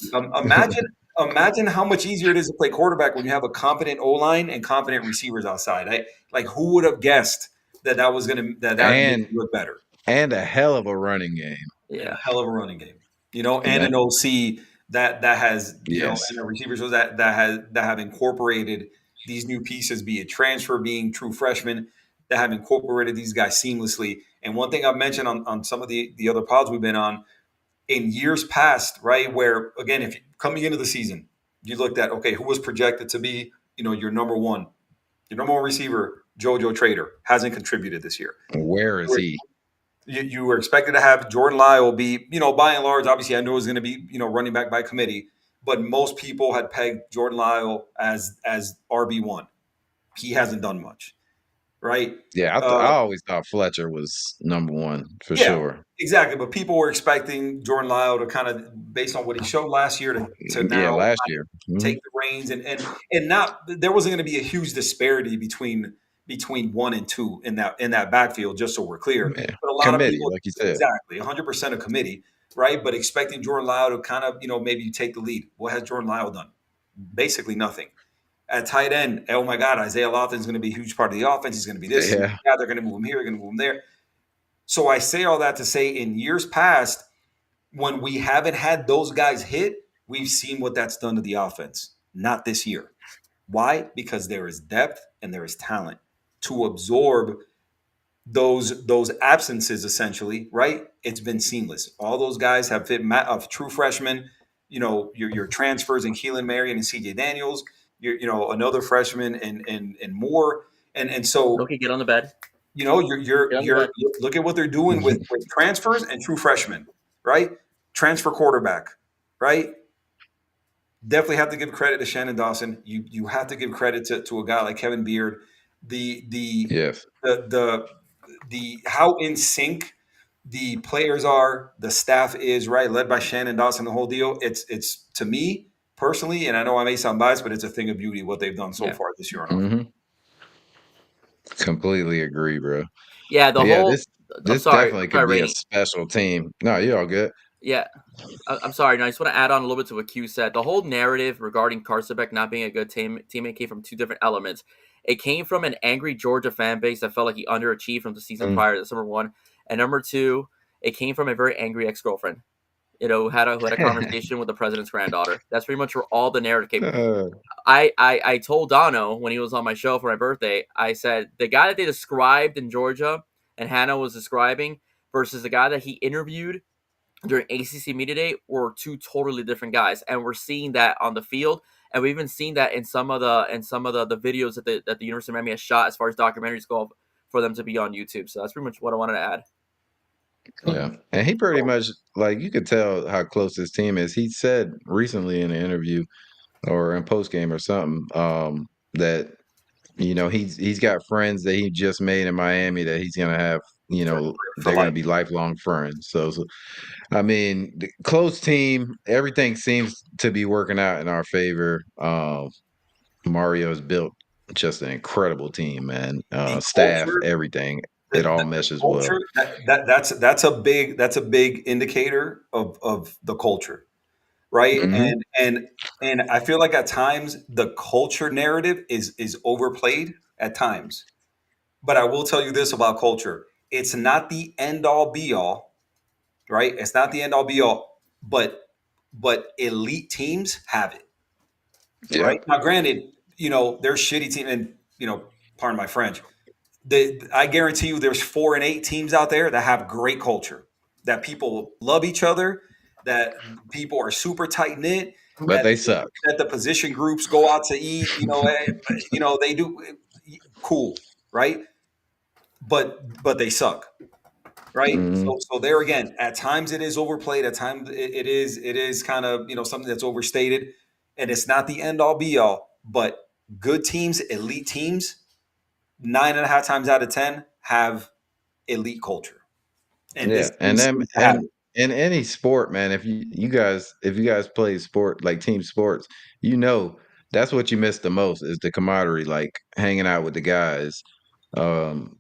Imagine how much easier it is to play quarterback when you have a competent O line and competent receivers outside. Like, who would have guessed that was gonna that make and you look better? and a hell of a running game. And a Yeah. hell of a running game, And and that, an OC that has yes. and the receivers that have incorporated these new pieces, be it transfer, being true freshmen, that have incorporated these guys seamlessly. And one thing I've mentioned on some of the other pods we've been on in years past, right? Where again, if you, coming into the season, you looked at, okay, who was projected to be, your number one receiver, JoJo Trader, hasn't contributed this year. Where is he? You were expected to have Jordan Lyle be, by and large, obviously I knew it was going to be, running back by committee, but most people had pegged Jordan Lyle as RB1. He hasn't done much, right? Yeah, I always thought Fletcher was number one for Yeah, sure. exactly. But people were expecting Jordan Lyle to kind of, based on what he showed last year, to Yeah, now last year. take the reins and not, there wasn't going to be a huge disparity between one and two in that backfield, just so we're clear. Yeah. But a lot of Committee, people, like you said. exactly, 100% a committee, right? But expecting Jordan Lyle to kind of, maybe take the lead. What has Jordan Lyle done? Basically nothing. At tight end, oh my God, Isaiah Lawton's going to be a huge part of the offense. He's going to be this. Yeah. Yeah, they're going to move him here, they're going to move him there. So I say all that to say, in years past, when we haven't had those guys hit, we've seen what that's done to the offense. Not this year. Why? Because there is depth and there is talent to absorb those absences. Essentially, right? It's been seamless. All those guys have fit of true freshmen. Your transfers in Keelan Marion and CJ Daniels. Another freshman and more. And so Okay, get on the bed. you're look at what they're doing with transfers and true freshmen, right? Transfer quarterback, right? Definitely have to give credit to Shannon Dawson. You have to give credit to a guy like Kevin Beard. The Yes. the how in sync the players are, the staff is, right, led by Shannon Dawson, the whole deal. It's to me personally, and I know I may sound biased, but it's a thing of beauty what they've done so far this year on offense. Hmm. Completely agree, bro. Yeah, the Yeah, whole. this I'm this sorry. definitely I'm sorry, could be a Rainey. special team. No, you're all good. Yeah, I'm sorry. No, I just want to add on a little bit to what Q said. The whole narrative regarding Karsobek not being a good teammate came from two different elements. It came from an angry Georgia fan base that felt like he underachieved from the season prior. That's number one. And number two, it came from a very angry ex-girlfriend. Who had a conversation with the president's granddaughter. That's pretty much where all the narrative came. I told Dono when he was on my show for my birthday, I said the guy that they described in Georgia and Hannah was describing versus the guy that he interviewed during ACC Media Day were two totally different guys, and we're seeing that on the field, and we've even seen that in some of the videos that the University of Miami has shot as far as documentaries go for them to be on YouTube. So that's pretty much what I wanted to add. Yeah, and he pretty much, like, you could tell how close his team is. He said recently in an interview or in post game or something, that he's got friends that he just made in Miami that he's gonna have. For They're gonna life. be lifelong friends. So I mean, the close team. Everything seems to be working out in our favor. Mario's built just an incredible team, man. The Staff, culture, everything. It all the meshes well. culture that's a big indicator of the culture, right? Hmm. And I feel like at times the culture narrative is overplayed at times. But I will tell you this about culture: it's not the end all be all, right? It's not the end all be all, but elite teams have it, Yeah. right? Now, granted, there's shitty team, and pardon my French. I guarantee you, there's 4 and 8 teams out there that have great culture, that people love each other, that people are super tight knit, But they suck. that the position groups go out to eat. They do cool, right? But they suck, right? Mhm. So there again, at times it is overplayed. At times it is kind of something that's overstated, and it's not the end all be all. But good teams, elite teams, 9.5 times out of 10 have elite culture, and Yeah, this team and then seems to have and in any sport, man, if you guys play sport like team sports, that's what you miss the most is the camaraderie, like hanging out with the guys. Um,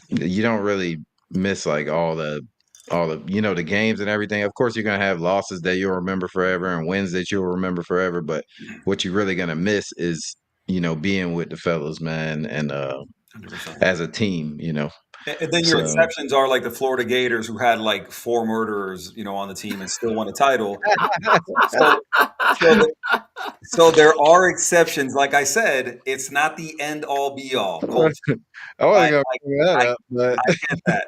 you don't really miss like all the the games and everything. Of course, you're gonna have losses that you'll remember forever and wins that you'll remember forever. But it. what you're really gonna miss is being with the fellas, man, and 100%. as a team. And then your So exceptions are like the Florida Gators, who had like 4 murderers, on the team and still won a title. So, so, so there are exceptions. Like I said, it's not the end all be all culture. I I, wasn't gonna I, bring that I, up, but I get that.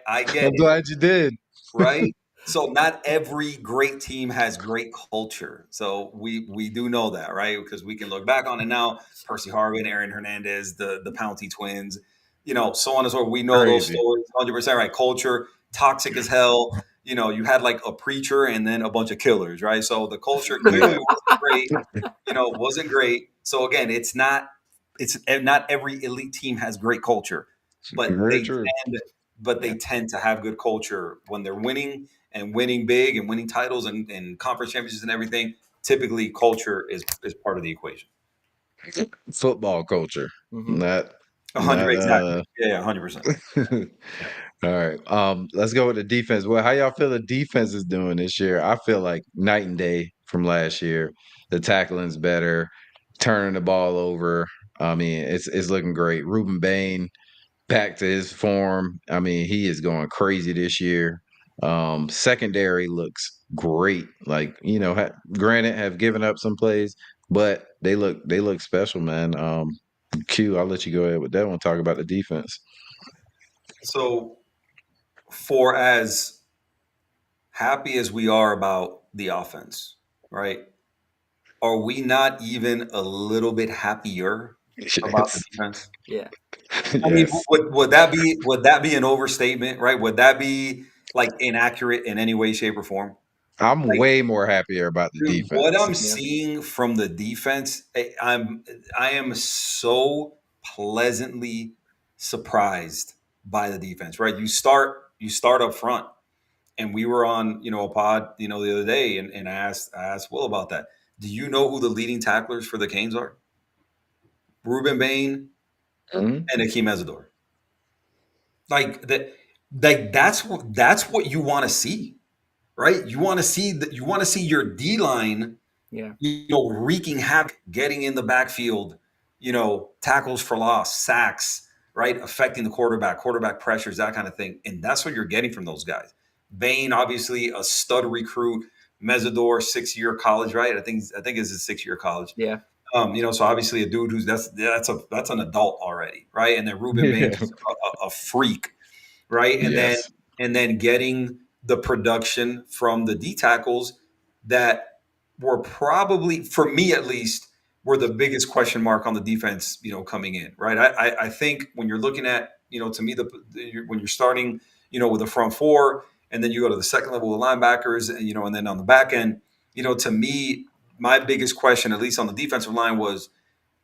I get I'm it. glad you did. Right? So not every great team has great culture. So we do know that, right? Because we can look back on it now. Percy Harvin, Aaron Hernandez, the Pouncey twins, so on and so forth. We know those Crazy. stories, 100% right. Culture, toxic as hell. You had like a preacher and then a bunch of killers, right? So the culture clearly Yeah, wasn't great. Wasn't great. So again, it's not every elite team has great culture, but very they true. tend they tend to have good culture when they're winning and winning big and winning titles and conference championships and everything. Typically, culture is part of the equation. Football culture, Mhm. not A hundred not exactly. Yeah, 100%. Yeah. All right. Let's go with the defense. Well, how y'all feel the defense is doing this year? I feel like night and day from last year. The tackling's better, turning the ball over. I mean, it's looking great. Ruben Bain back to his form. I mean, he is going crazy this year. Secondary looks great. Like, granted, have given up some plays, but they look special, man. Q, I'll let you go ahead with that one. Talk about the defense. So, for as happy as we are about the offense, right? Are we not even a little bit happier about the Yes. defense? Yeah. I mean, Yes. would that be an overstatement, right? Would that be like inaccurate in any way, shape, or form? I'm Like, way more happier about the dude, what defense. I'm Yeah. seeing from the defense, I am so pleasantly surprised by the defense. Right, you start up front, and we were on a pod the other day, and I asked Will about that. Do you know who the leading tacklers for the Canes are? Ruben Bain Mhm. and Akeem Ezador. Like that, that's what you want to see, right? You want to see that. You want to see your D line Yeah. wreaking havoc, getting in the backfield, tackles for loss, sacks, right? Affecting the quarterback pressures, that kind of thing. And that's what you're getting from those guys. Bain, obviously a stud recruit. Mesidor, 6-year college, right? I think it's a 6-year college. Yeah. So obviously a dude who's that's an adult already, right? And then Ruben Bain, Yeah. just a freak, right? And then Yes. getting the production from the D tackles that were probably, for me at least, were the biggest question mark on the defense, coming in, right? I think when you're looking at, to me, when you're starting, with the front four, and then you go to the second level of linebackers, and and then on the back end, to me, my biggest question, at least on the defensive line, was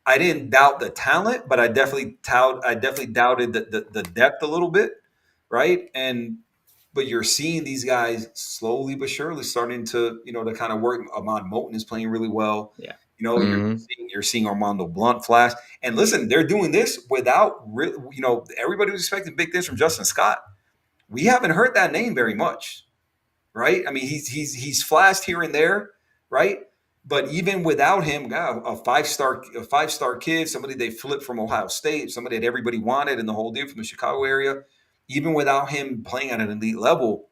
I didn't doubt the talent, but I definitely doubted the depth a little bit, right? But you're seeing these guys slowly but surely starting to kind of work. Ahmad Moten is playing really well. Yeah. You're Mhm. seeing Armando Blunt flash. And listen, they're doing this without everybody was expecting big things from Justin Scott. We haven't heard that name very much, right? I mean, he's flashed here and there, right? But even without him, God, a five star kid, somebody they flipped from Ohio State, somebody that everybody wanted in the whole deal from the Chicago area. Even without him playing at an elite level,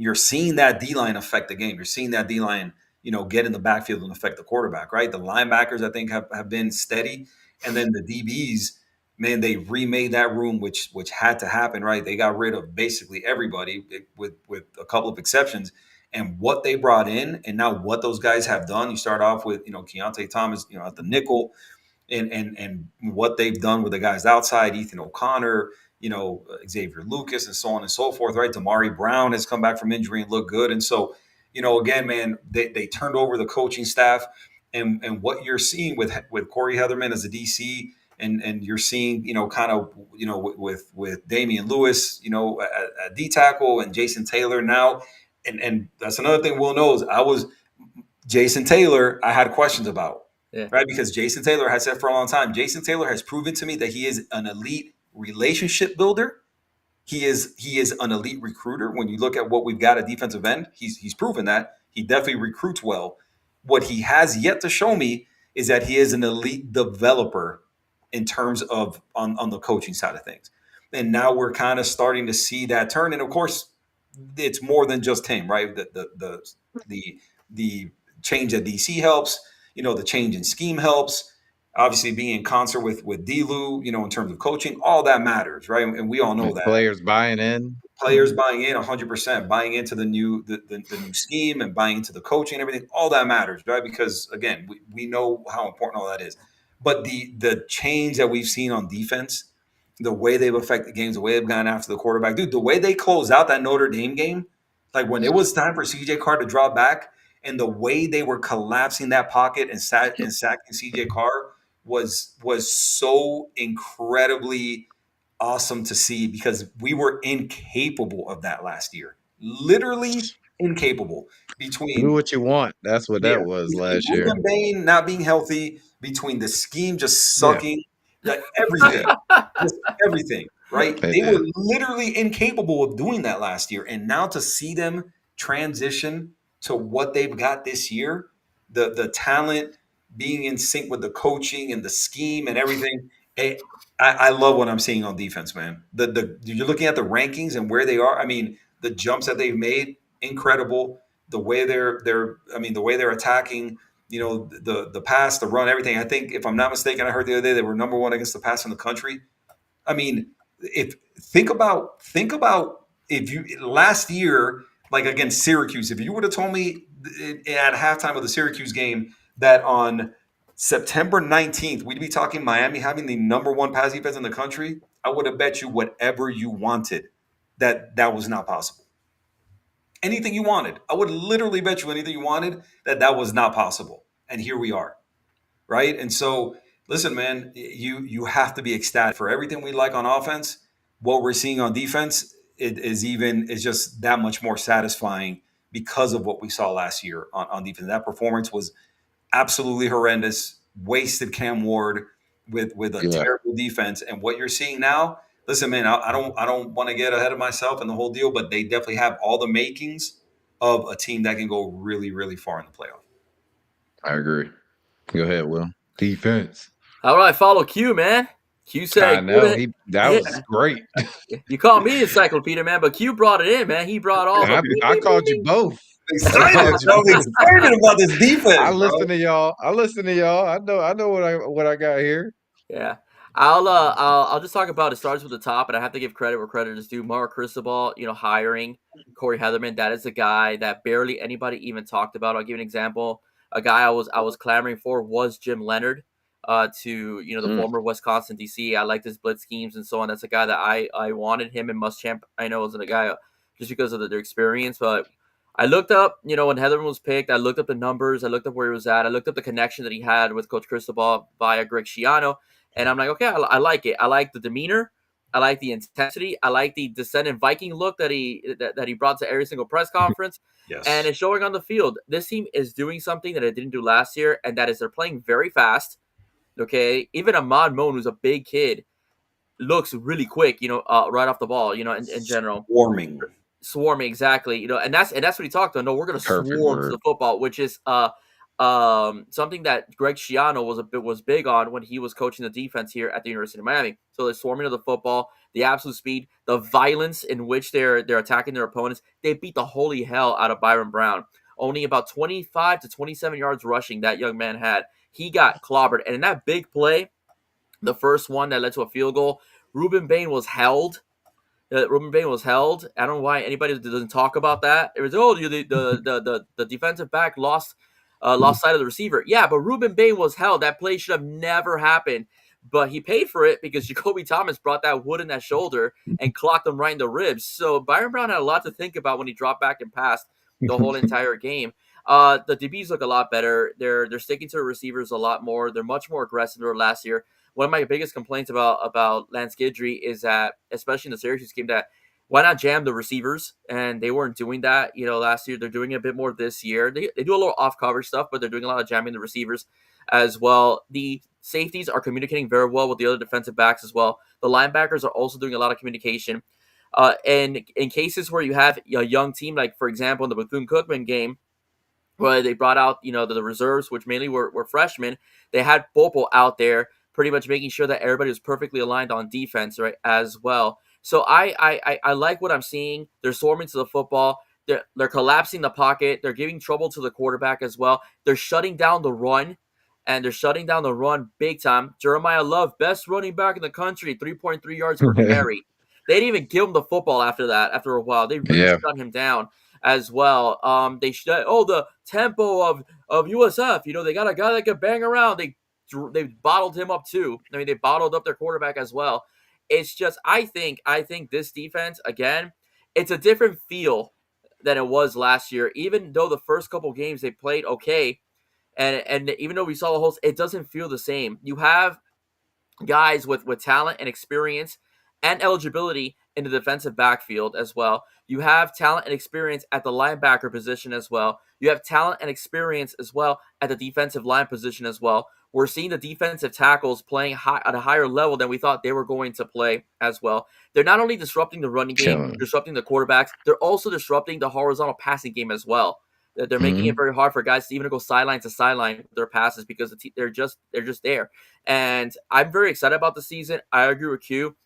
you're seeing that D-line affect the game. You're seeing that D-line, get in the backfield and affect the quarterback, right? The linebackers, I think, have been steady. And then the DBs, man, they remade that room, which had to happen, right? They got rid of basically everybody with a couple of exceptions. And what they brought in, and now what those guys have done. You start off with, Keontae Thomas, at the nickel, and what they've done with the guys outside, Ethan O'Connor, Xavier Lucas, and so on and so forth, right? Damari Brown has come back from injury and looked good. And so, again, man, they turned over the coaching staff, and what you're seeing with Corey Heatherman as a DC, and you're seeing, kind of, with Damian Lewis, at D tackle, and Jason Taylor now. And that's another thing Will knows. Jason Taylor, I had questions about. Yeah. Right, because Jason Taylor has said for a long time, Jason Taylor has proven to me that he is an elite relationship builder. He is an elite recruiter. When you look at what we've got at defensive end, he's proven that. He definitely recruits well. What he has yet to show me is that he is an elite developer in terms of on the coaching side of things. And now we're kind of starting to see that turn. And of course, it's more than just him, right? The change at DC helps. The change in scheme helps. Obviously, being in concert with D-Lou, in terms of coaching, all that matters, right? And we all know that. Players buying in. Players buying in 100%, buying into the new new scheme and buying into the coaching and everything. All that matters, right? Because, again, we know how important all that is. But the change that we've seen on defense, the way they've affected games, the way they've gone after the quarterback, dude, the way they closed out that Notre Dame game, like when it was time for CJ Carr to draw back, and the way they were collapsing that pocket and sacking CJ Carr was so incredibly awesome to see, because we were incapable of that last year. Literally incapable. Between do what you want. That's what that was last year. Ruben Bain not being healthy, between the scheme just sucking, everything. Just everything, right? They were literally incapable of doing that last year. And now to see them transition to what they've got this year, the talent being in sync with the coaching and the scheme and everything. I love what I'm seeing on defense, man. You're looking at the rankings and where they are. I mean, the jumps that they've made, incredible. The way the way they're attacking, the pass, the run, everything. I think, if I'm not mistaken, I heard the other day they were number one against the pass in the country. I mean, think about if you last year, like against Syracuse, if you would have told me at halftime of the Syracuse game that on September 19th, we'd be talking Miami having the number one pass defense in the country, I would have bet you whatever you wanted that was not possible. Anything you wanted. I would literally bet you anything you wanted that was not possible. And here we are, right? And so, listen, man, you have to be ecstatic for everything we like on offense. What we're seeing on defense is just that much more satisfying because of what we saw last year on defense. That performance was absolutely horrendous. Wasted Cam Ward with a terrible defense. And what you're seeing now, listen, man, I don't want to get ahead of myself and the whole deal, but they definitely have all the makings of a team that can go really, really far in the playoff. I agree. Go ahead, Will. Defense. How do I follow Q, man? Q said, I know. That was great. You called me encyclopedia, man, but Q brought it in, man. He brought all the... I called you both. Excited. I was excited about this defense. I listen to y'all. I know what I got here. Yeah. I'll just talk about it. Starts with the top, and I have to give credit where credit is due. Mark Cristobal, hiring Corey Heatherman, that is a guy that barely anybody even talked about. I'll give you an example. A guy I was clamoring for was Jim Leonard, to the former Wisconsin DC. I liked his blitz schemes and so on. That's a guy that I wanted him in Muschamp. I know wasn't a guy just because of their experience, but I looked up, when Heatherman was picked, I looked up the numbers, I looked up where he was at, I looked up the connection that he had with Coach Cristobal via Greg Schiano, and I'm like, okay, I like it. I like the demeanor, I like the intensity, I like the descendant Viking look that he brought to every single press conference, yes. And it's showing on the field. This team is doing something that it didn't do last year, and that is they're playing very fast. Okay, even Ahmad Moan, who's a big kid, looks really quick. Right off the ball. In general, swarming exactly. And that's what he talked about. No, we're going to swarm to the football, which is a something that Greg Schiano was big on when he was coaching the defense here at the University of Miami. So the swarming of the football, the absolute speed, the violence in which they're attacking their opponents. They beat the holy hell out of Byron Brown. Only about 25 to 27 yards rushing that young man had. He got clobbered, and in that big play, the first one that led to a field goal, Ruben Bain was held. Ruben Bain was held. I don't know why anybody doesn't talk about that. It was the defensive back lost sight of the receiver. Yeah, but Ruben Bain was held. That play should have never happened. But he paid for it because Jacoby Thomas brought that wood in that shoulder and clocked him right in the ribs. So Byron Brown had a lot to think about when he dropped back and passed the whole entire game. The DBs look a lot better. They're sticking to the receivers a lot more. They're much more aggressive than last year. One of my biggest complaints about Lance Guidry is that, especially in the Syracuse game, that why not jam the receivers? And they weren't doing that, last year. They're doing it a bit more this year. They do a little off coverage stuff, but they're doing a lot of jamming the receivers as well. The safeties are communicating very well with the other defensive backs as well. The linebackers are also doing a lot of communication. And in cases where you have a young team, like for example in the Bethune-Cookman game, where they brought out the reserves, which mainly were freshmen, they had Popo out there pretty much making sure that everybody was perfectly aligned on defense, right, as well. So I like what I'm seeing. They're swarming to the football. They're collapsing the pocket. They're giving trouble to the quarterback as well. They're shutting down the run, and they're shutting down the run big time. Jeremiah Love, best running back in the country, 3.3 yards per carry. They didn't even give him the football after that. After a while, they really Yeah. shut him down as well. They the tempo of USF. They got a guy that can bang around. They bottled him up too. I mean, they bottled up their quarterback as well. It's just I think this defense, again, it's a different feel than it was last year. Even though the first couple games they played okay, and even though we saw the holes, it doesn't feel the same. You have guys with talent and experience and eligibility in the defensive backfield as well. You have talent and experience at the linebacker position as well. You have talent and experience as well at the defensive line position as well. We're seeing the defensive tackles playing at a higher level than we thought they were going to play as well. They're not only disrupting the running game, Killing. disrupting the quarterbacks, they're also disrupting the horizontal passing game as well. They're making it very hard for guys to even go sideline to sideline with their passes because they're just there. And I'm very excited about the season. I agree with Q.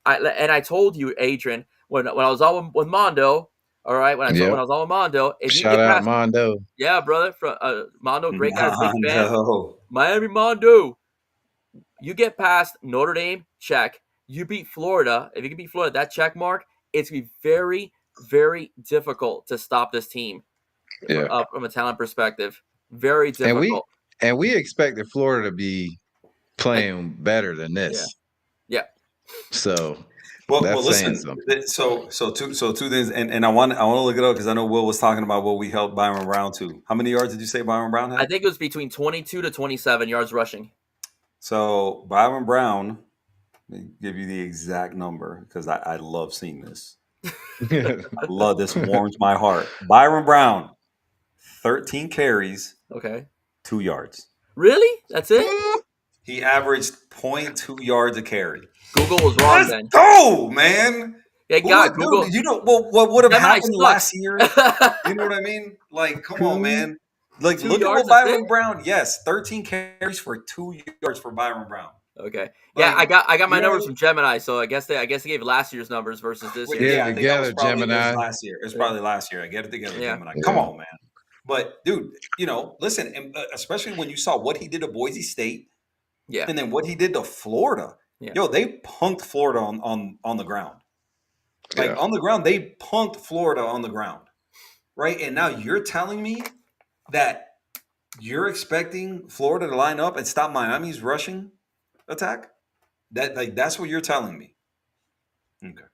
I told you, Adrian, when I was on with Mondo, all right, when I was on with Mondo, if you Shout get out past, Mondo. yeah, brother, from Mondo, great guy, big fan, No. Miami Mondo. You get past Notre Dame, check. You beat Florida. If you can beat Florida, that check mark, it's gonna be very, very difficult to stop this team Yeah. from a talent perspective. Very And difficult. we expected Florida to be Like, playing better than yeah, this. yeah. So Well, that's saying listen. something. So two things, and I want to look it up because I know Will was talking about what we held Byron Brown to. How many yards did you say Byron Brown I had? think it was between 22 to 27 yards rushing. So Byron Brown, let me give you the exact number because I love seeing this. I love this. Warms my heart. Byron Brown, 13 carries, Okay. 2 yards. Really? That's it? He averaged 0.2 yards a carry. Google was wrong Let's then. go, man. Yeah, Who God, would, Google. dude, what would have Gemini happened sucks. last year? You know what I mean? Like, come on, man. Like, 2 look at yards, what that's it? Byron Brown. Yes, 13 carries for 2 yards for Byron Brown. Okay. Yeah, Like, I got my you know, numbers from Gemini, so I guess they gave last year's numbers versus this wait, year. Get yeah, it I think that was together, probably Gemini. last year. It's probably last year. I get it together, Yeah. Gemini. Come Yeah. on, man. But dude, listen, and, especially when you saw what he did to Boise State, Yeah. and then what he did to Florida. Yeah. Yo, they punked Florida on the ground. Like Yeah. on the ground, they punked Florida on the ground, right? And now you're telling me that you're expecting Florida to line up and stop Miami's rushing attack? That's what you're telling me. Okay.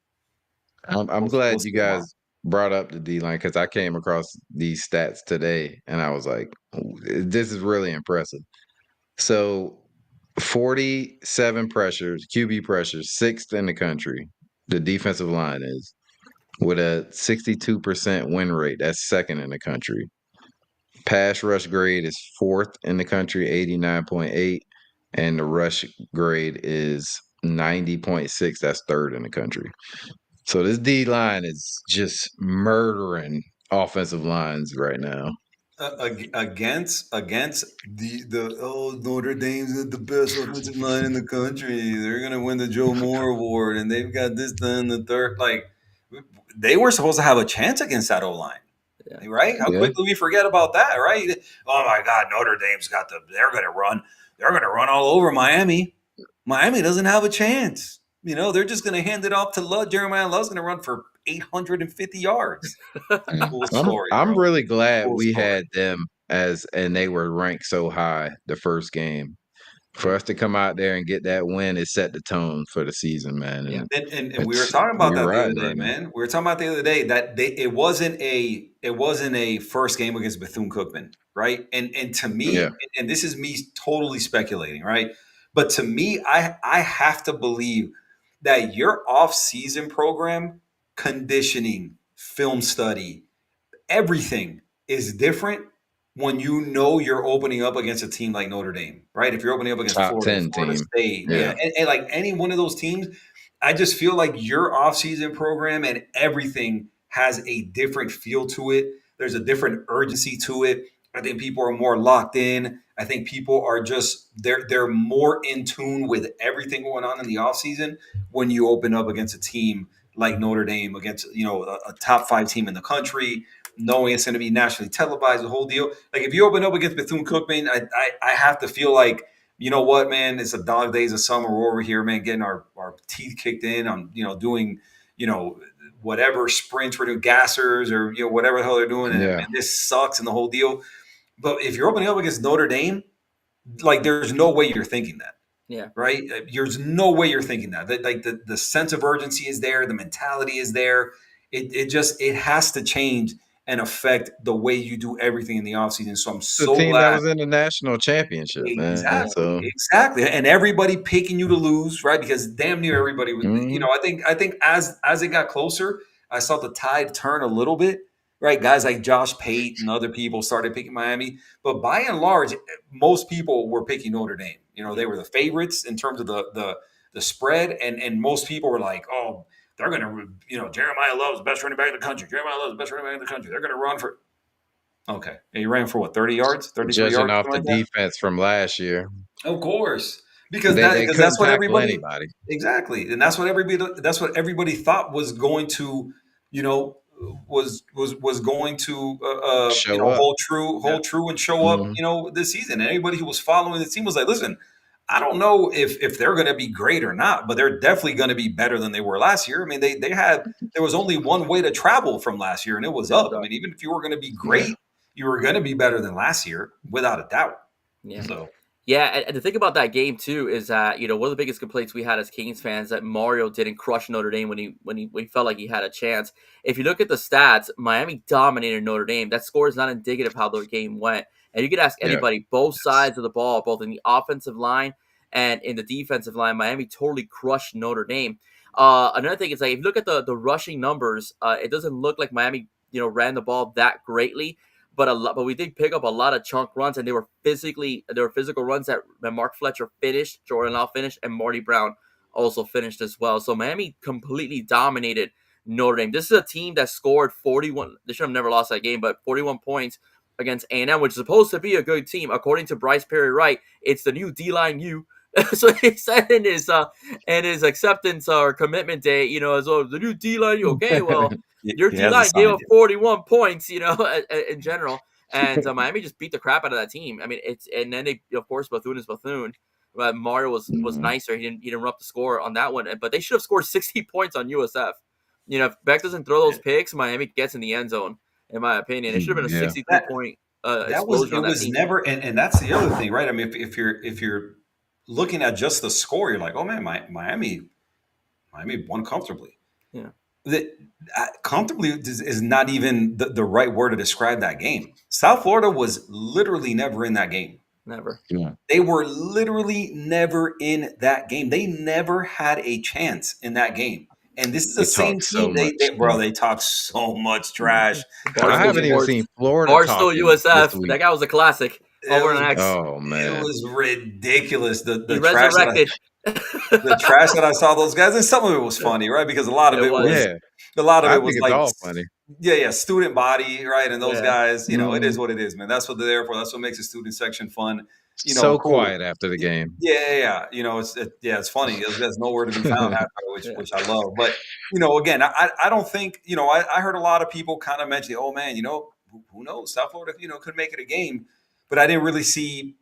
I'm We'll glad see you tomorrow. guys brought up the D line because I came across these stats today and I was like, this is really impressive. So 47 pressures, QB pressures, sixth in the country. The defensive line is with a 62% win rate. That's second in the country. Pass rush grade is fourth in the country, 89.8, and the rush grade is 90.6. That's third in the country. So this D line is just murdering offensive lines right now. against Notre Dame's the best offensive line in the country. They're gonna win the Joe Moore Award, and they've got this, then the third. Like they were supposed to have a chance against that O line. Yeah. Right? How Yeah. quickly we forget about that, right? Oh my God, Notre Dame's got they're gonna run. They're gonna run all over Miami. Miami doesn't have a chance. They're just gonna hand it off to Love. Jeremiah Love's gonna run for 850 yards. Cool story, I'm bro. really glad Cool we story. had them and they were ranked so high the first game. For Yeah. us to come out there and get that win, it set the tone for the season, man. Yeah. And And we were talking about we're that the other riding day, right now. man. We were talking about the other day that it wasn't a first game against Bethune Cookman, right? And to me, Yeah. and this is me totally speculating, right? But to me, I have to believe that your off season program, conditioning, film study, everything is different when you're opening up against a team like Notre Dame, right? If you're opening up against Top Florida, 10 Florida team. State, yeah, Yeah. and like any one of those teams, I just feel like your offseason program and everything has a different feel to it. There's a different urgency to it. I think people are more locked in. I think people are just they're more in tune with everything going on in the offseason when you open up against a team like Notre Dame, against a top 5 team in the country, knowing it's going to be nationally televised, the whole deal. Like if you open up against Bethune Cookman, I have to feel like, you know what, man, it's a dog days of summer. We're over here, man, getting our teeth kicked in on, doing, whatever sprints we're doing, gassers or, whatever the hell they're doing. And Yeah. man, this sucks and the whole deal. But if you're opening up against Notre Dame, like there's no way you're thinking that. Yeah. Right? There's no way you're thinking that. Like the sense of urgency is there, the mentality is there. It has to change and affect the way you do everything in the offseason. So I'm The so team that glad. was in the national championship, man. Exactly, So exactly, and everybody picking you to lose, right? Because damn near everybody was. mhm. I think as it got closer, I saw the tide turn a little bit, right? Guys like Josh Pate and other people started picking Miami, but by and large, most people were picking Notre Dame. They were the favorites in terms of the spread, and most people were like, oh, they're gonna, Jeremiah Love's the best running back in the country. Jeremiah Love's the best running back in the country. They're gonna run for. Okay, and he ran for what, 30 yards, 33 Judging yards, off something the like that. defense from last year, Of course, because they couldn't that's what tackle everybody anybody. exactly, and that's what everybody thought was going to, you know, was going to Show up. hold true and show up, Mhm. this season. And anybody who was following the team was like, listen, I don't know if they're going to be great or not, but they're definitely going to be better than they were last year. I mean, there was only one way to travel from last year, and it was It was up. I up. mean, even if you were going to be Yeah. great, you were going to be better than last year without a doubt. Yeah. So. Yeah, and the thing about that game too is that one of the biggest complaints we had as Canes fans that Mario didn't crush Notre Dame when he felt like he had a chance. If you look at the stats, Miami dominated Notre Dame. That score is not indicative of how the game went. And you could ask Yeah. anybody, both sides of the ball, both in the offensive line and in the defensive line, Miami totally crushed Notre Dame. Another thing is, like, if you look at the rushing numbers, it doesn't look like Miami ran the ball that greatly. But we did pick up a lot of chunk runs, and they were physical runs that Mark Fletcher finished, Jordan Law finished, and Marty Brown also finished as well. So Miami completely dominated Notre Dame. This is a team that scored 41. They should have never lost that game, but 41 points against A&M, which is supposed to be a good team, according to Bryce Perry Wright. It's the new D-line U. So he said in his acceptance or commitment day, as well, the new D-line U. Okay, well. Your He D hasn't line gave signed up yet. 41 points, in general, and Miami just beat the crap out of that team. I mean, and then they, of course, Bethune is Bethune, but Mario was Mhm. nicer. He didn't run up the score on that one, but they should have scored 60 points on USF. If Beck doesn't throw those picks, Miami gets in the end zone. In my opinion, it should have been a Yeah. 62 point That explosion on that was team. never, and that's the other thing, right? I mean, if you're looking at just the score, you're like, oh man, Miami won comfortably. Yeah. That comfortably is not even the right word to describe that game. South Florida was literally never in that game. Never. Yeah. They were literally never in that game. They never had a chance in that game. And this is the They same talk so team. much. They talk so much trash. I haven't even seen Florida Barstool talking this USF. week. That guy was a classic. Over an X. Oh It man. was ridiculous. He The trash resurrected. the trash that I saw those guys, and some of it was funny, right? Because a lot of it was Yeah. A lot of I it think was it's like, all funny. yeah, student body, right? And those Yeah. guys, it is Mhm. what it is, man. That's what they're there for. That's what makes the student section fun. So Cool. quiet after the game. Yeah. It's funny. There's nowhere to be found after, Yeah. which I love. But again, I don't think I heard a lot of people kind of mention, oh man, who knows? South Florida, could make it a game, but I didn't really see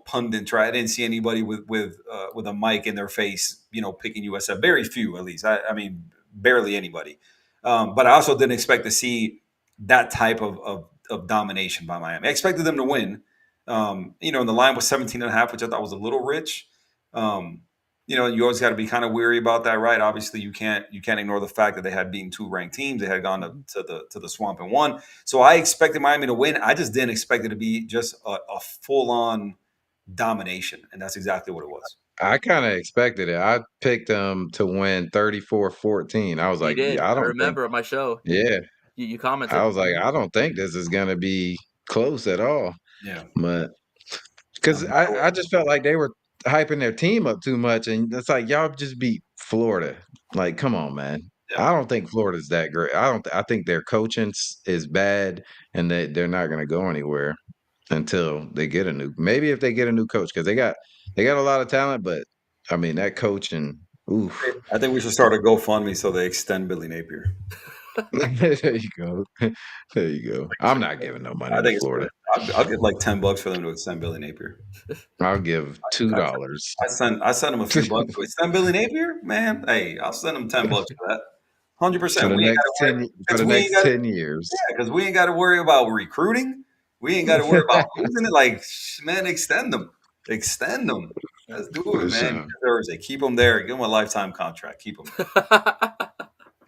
pundits, right? I didn't see anybody with a mic in their face, picking USF. Very few, at least. I mean, barely anybody. But I also didn't expect to see that type of domination by Miami. I expected them to win. And the line was 17 and a half, which I thought was a little rich. You always got to be kind of weary about that, right? Obviously, you can't ignore the fact that they had beaten two ranked teams. They had gone to the swamp and won. So I expected Miami to win. I just didn't expect it to be just a full on domination, and that's exactly what it was. I kind of expected it. I picked them to win 34-14. I was You like, did. yeah, I I don't think. remember on my show. Yeah, You I commented. was like, I don't think this is gonna be close at all. Yeah, But because I'm I just felt like they were hyping their team up too much, and it's like y'all just beat Florida. Like, come on, man. yeah. I don't think Florida's that great. I don't. I think their coaching is bad, and they're not gonna go anywhere until they get a new. Maybe if they get a new coach, because they got a lot of talent, but I mean that coaching. Oof. I think we should start a GoFundMe so they extend Billy Napier. There you go. There you go. I'm not giving no money I to think it's Florida. worth. I'll get like $10 for them to extend Billy Napier. I'll give I, $2. I send him a few bucks. Wait, send Billy Napier, man. Hey, I'll send him $10 for that. 100%. We ain't got to worry For because the we ain't next got 10 years. because we ain't got to worry about recruiting. We ain't got to worry about losing it. Like, man, extend them. Let's do it, For man. He sure. deserves it. Keep him there. Give him a lifetime contract. Keep him there.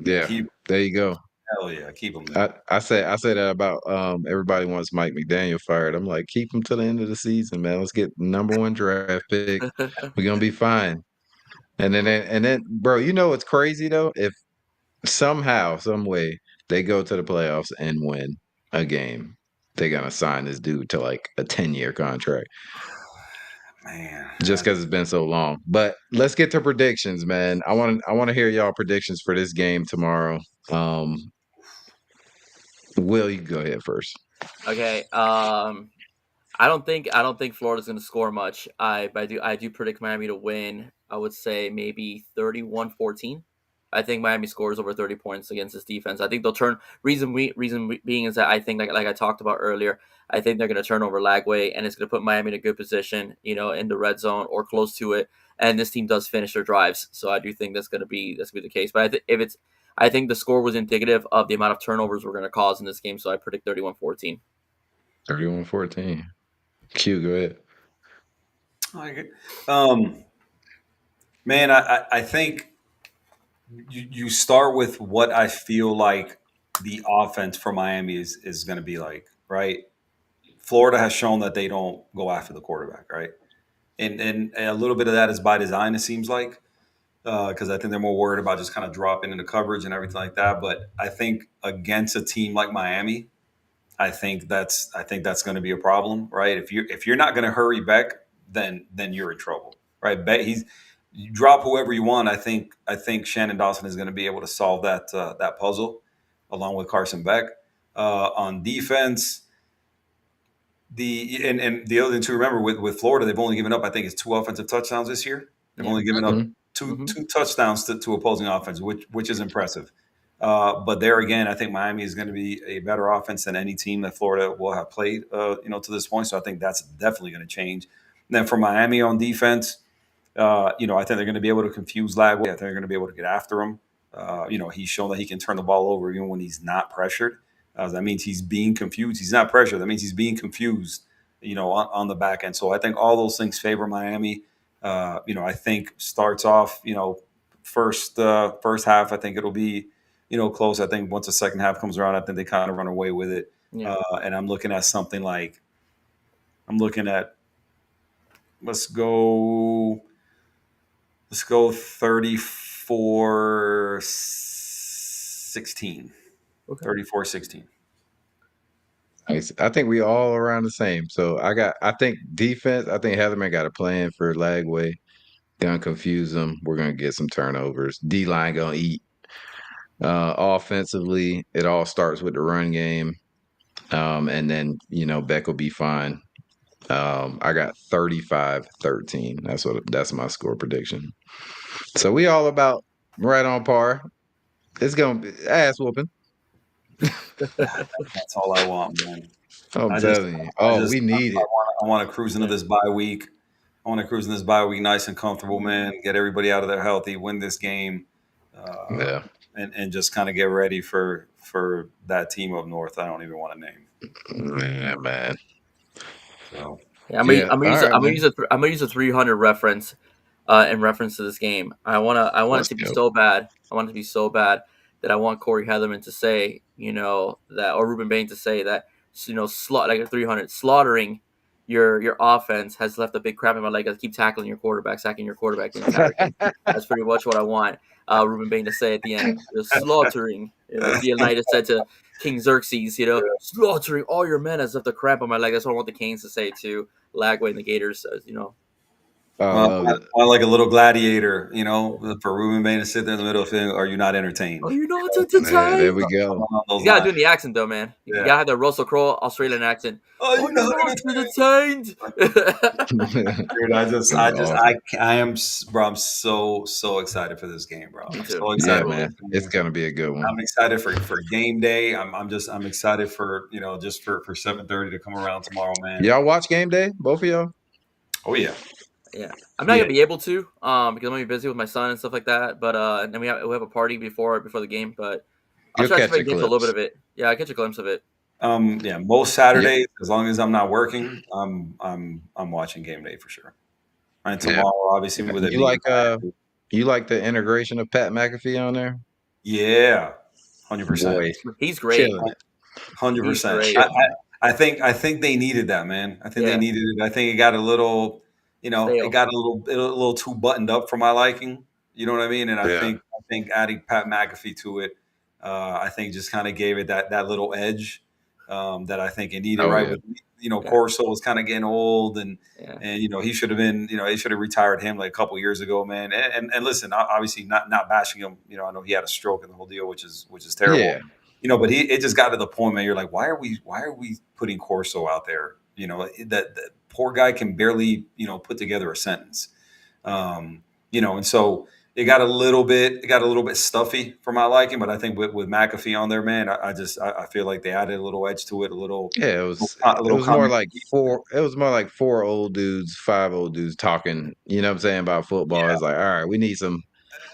Yeah. Keep There you go. hell yeah. Keep him there. I say that about everybody wants Mike McDaniel fired. I'm like, keep him till the end of the season, man. Let's get number one draft pick. We're gonna be fine. And then, bro, you know what's crazy though? If somehow, some way, they go to the playoffs and win a game, they're gonna sign this dude to like a 10-year contract Man, just because it's been so long. But let's get to predictions, man. I want to hear y'all predictions for this game tomorrow. Will, you go ahead first. Okay. I don't think Florida's going to score much. But I do predict Miami to win. I would say maybe 31-14. I think Miami scores over 30 points against this defense. I think they'll turn. Reason being is that I think like I talked about earlier. I think they're going to turn over Lagway, and it's going to put Miami in a good position, in the red zone or close to it. And this team does finish their drives, so I do think that's going to be the case. But I think the score was indicative of the amount of turnovers we're going to cause in this game. So I predict 31-14. 31-14. Q, go ahead. I like it. Man, I think you start with what I feel like the offense for Miami is going to be like, right? Florida has shown that they don't go after the quarterback, right? And a little bit of that is by design, it seems like, because I think they're more worried about just kind of dropping into coverage and everything like that. But I think against a team like Miami, I think that's going to be a problem, right? If you're not going to hurry back, then you're in trouble, right? You drop whoever you want. I think Shannon Dawson is going to be able to solve that puzzle along with Carson Beck. On defense, and the other thing to remember with Florida, they've only given up, I think it's two offensive touchdowns this year. They've Yeah. only given up Mhm. two Hmm. two touchdowns to opposing offense, which is impressive. But there again, I think Miami is going to be a better offense than any team that Florida will have played, to this point. So I think that's definitely going to change. And then for Miami on defense, I think they're going to be able to confuse Lagway. I think they're going to be able to get after him. He's shown that he can turn the ball over even when he's not pressured. That means he's being confused. He's not pressured. That means he's being confused, on the back end. So I think all those things favor Miami. I think starts off, first half. I think it'll be, close. I think once the second half comes around, I think they kind of run away with it. Yeah. And I'm looking at something like I'm looking at let's go let's go 34-16. Okay. 34-16. Nice. I think we all around the same. So I think defense, I think Heatherman got a plan for Lagway. Gonna confuse them. We're gonna get some turnovers. D line gonna eat. Offensively, it all starts with the run game. And then, Beck will be fine. I got 35-13. That's my score prediction. So we all about right on par. It's gonna be ass whooping. That's all I want, man. I'm I just, telling you. I Oh, just, we need it. I want to cruise into this bye week. I want to cruise in this bye week nice and comfortable, man. Get everybody out of there healthy, win this game, uh, Yeah. and just kind of get ready for that team up north. I don't even want to name. Man. So Yeah, Yeah. All right, man. I'm gonna use a 300 reference, in reference to this game. I want it Let's to be go. so bad. I want it to be so bad that I want Corey Heatherman to say, that, or Ruben Bain to say that, like a 300 slaughtering your offense has left a big crap in my leg. I keep tackling your quarterback, sacking your quarterback the entire game. That's pretty much what I want Ruben Bain to say at the end. Slaughtering, as Leonidas said to King Xerxes, slaughtering all your men has left a cramp on my leg. That's what I want the Canes to say to Lagway and the Gators. I well, love it. I like a little gladiator, for Ruben Bain to sit there in the middle of it. Are you not entertained? Are you not Yeah, there entertained? we go. Something along those You gotta do lines. in the accent though, man. You Yeah. gotta have the Russell Crowe Australian accent. Are Are you you not not entertained? entertained? Dude, Awesome. I am, bro. I'm so excited for this game, bro. Me I'm too. so I Yeah, excited for will. man. this It's game. gonna be a good one. I'm excited for game day. I'm excited for just for 7:30 to come around tomorrow, man. Y'all watch game day? Both of y'all? Oh yeah, Yeah, I'm not yeah, gonna be able to, because I'm gonna be busy with my son and stuff like that. But and then we have a party before the game. But I'll You'll try to see if catch I the can get to a little bit clips. of it. Yeah, I catch a glimpse of it. yeah. Most Yeah. Saturdays, as long as I'm not working, I'm watching game day for sure. And Yeah. tomorrow, obviously, with it You being like you like the integration of Pat McAfee on there? yeah, 100%. Boy, He's great. killing it. 100%. He's great. Killing I think they needed that, man. I think they Yeah, needed it. I think it got a little, it stale. got a little too buttoned up for my liking. You know what I mean? And it. Yeah. I think adding Pat McAfee to it, I think just kind of gave it that little edge, that I think it needed. Oh Right yeah. with Yeah, Corso was kind of getting old, and yeah. he should have been, they should have retired him like a couple years ago, man. And listen, obviously not bashing him. I know he had a stroke and the whole deal, which is terrible. Yeah. But it just got to the point, man. You're like, why are we putting Corso out there? That poor guy can barely, put together a sentence. And so it got a little bit stuffy for my liking. But I think with McAfee on there, man, I feel like they added a little edge to it, a little, Yeah, a it little was more comic. like four old dudes, five old dudes talking, you know what I'm saying, about football. Yeah, It's like, all right, we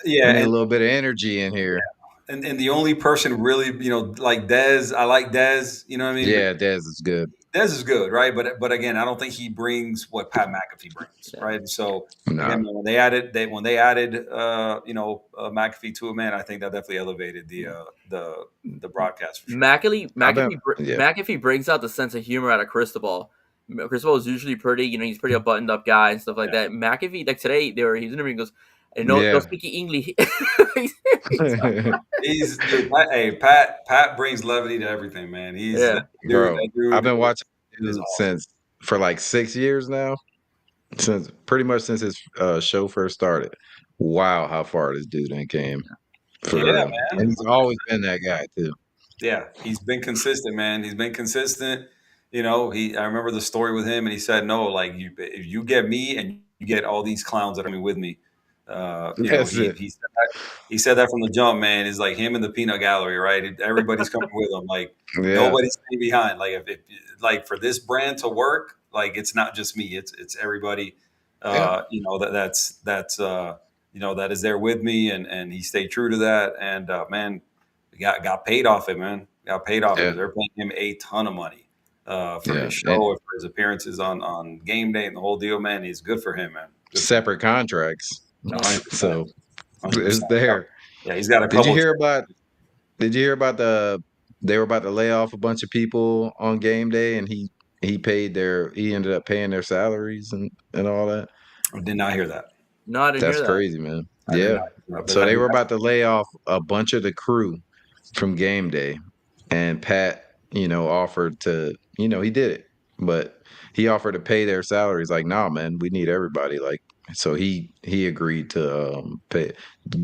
yeah, need a little bit of energy in here. and the only person really, like Dez, I like Dez. You know what I mean? But Yeah, Dez is good. Dez is good, right? But again, I don't think he brings what Pat McAfee brings, Yeah. right? And so No. again, when they added McAfee to it, man, I think that definitely elevated the broadcast for sure. Yeah. McAfee brings out the sense of humor out of Cristobal. Cristobal is usually pretty, he's pretty a buttoned up guy and stuff like that. McAfee, like today, he's interviewing, goes, and no Yeah. speaking English. Hey, Pat brings levity to everything, man. He's Yeah. that dude. Bro, That I've dude been watching is dude awesome. for like 6 years now. Since pretty much since his show first started. Wow, how far this dude done came. For Yeah, real. And man. he's always been that guy too. Yeah, he's been consistent, man. He's been consistent. I remember the story with him, and he said, "No, like if you get me and you get all these clowns that are coming with me, That's he it. he said that from the jump, man. It's like him and the peanut gallery, right? Everybody's coming with him. Like Yeah. nobody's staying behind. Like if like for this brand to work, like it's not just me. It's everybody. Yeah. That is there with me, and he stayed true to that. And man, got paid off it, man. Got paid off Yeah. it. They're paying him a ton of money for Yeah. his And show and for his appearances on game day and the whole deal, man. He's good for him, man. Good for him. separate contracts. 100%. So 100%. it's there. Yeah, he's got a Did you couple. hear about they were about to lay off a bunch of people on game day and he ended up paying their salaries and all that? I did not hear that. No, I didn't That's hear that. crazy, man. I did Yeah. not hear that. But So they were about to lay off a bunch of the crew from game day. And Pat, offered to, he did it. But he offered to pay their salaries. Like, nah, man, we need everybody. Like, So he agreed to pay.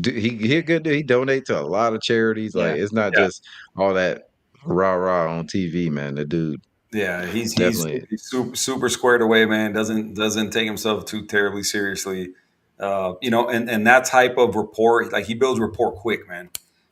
He a good dude. He donate to a lot of charities. Like Yeah. it's not Yeah. just all that rah rah on TV, man. The dude Yeah, he's definitely. super squared away, man. Doesn't take himself too terribly seriously. And that type of rapport, like he builds rapport quick, man.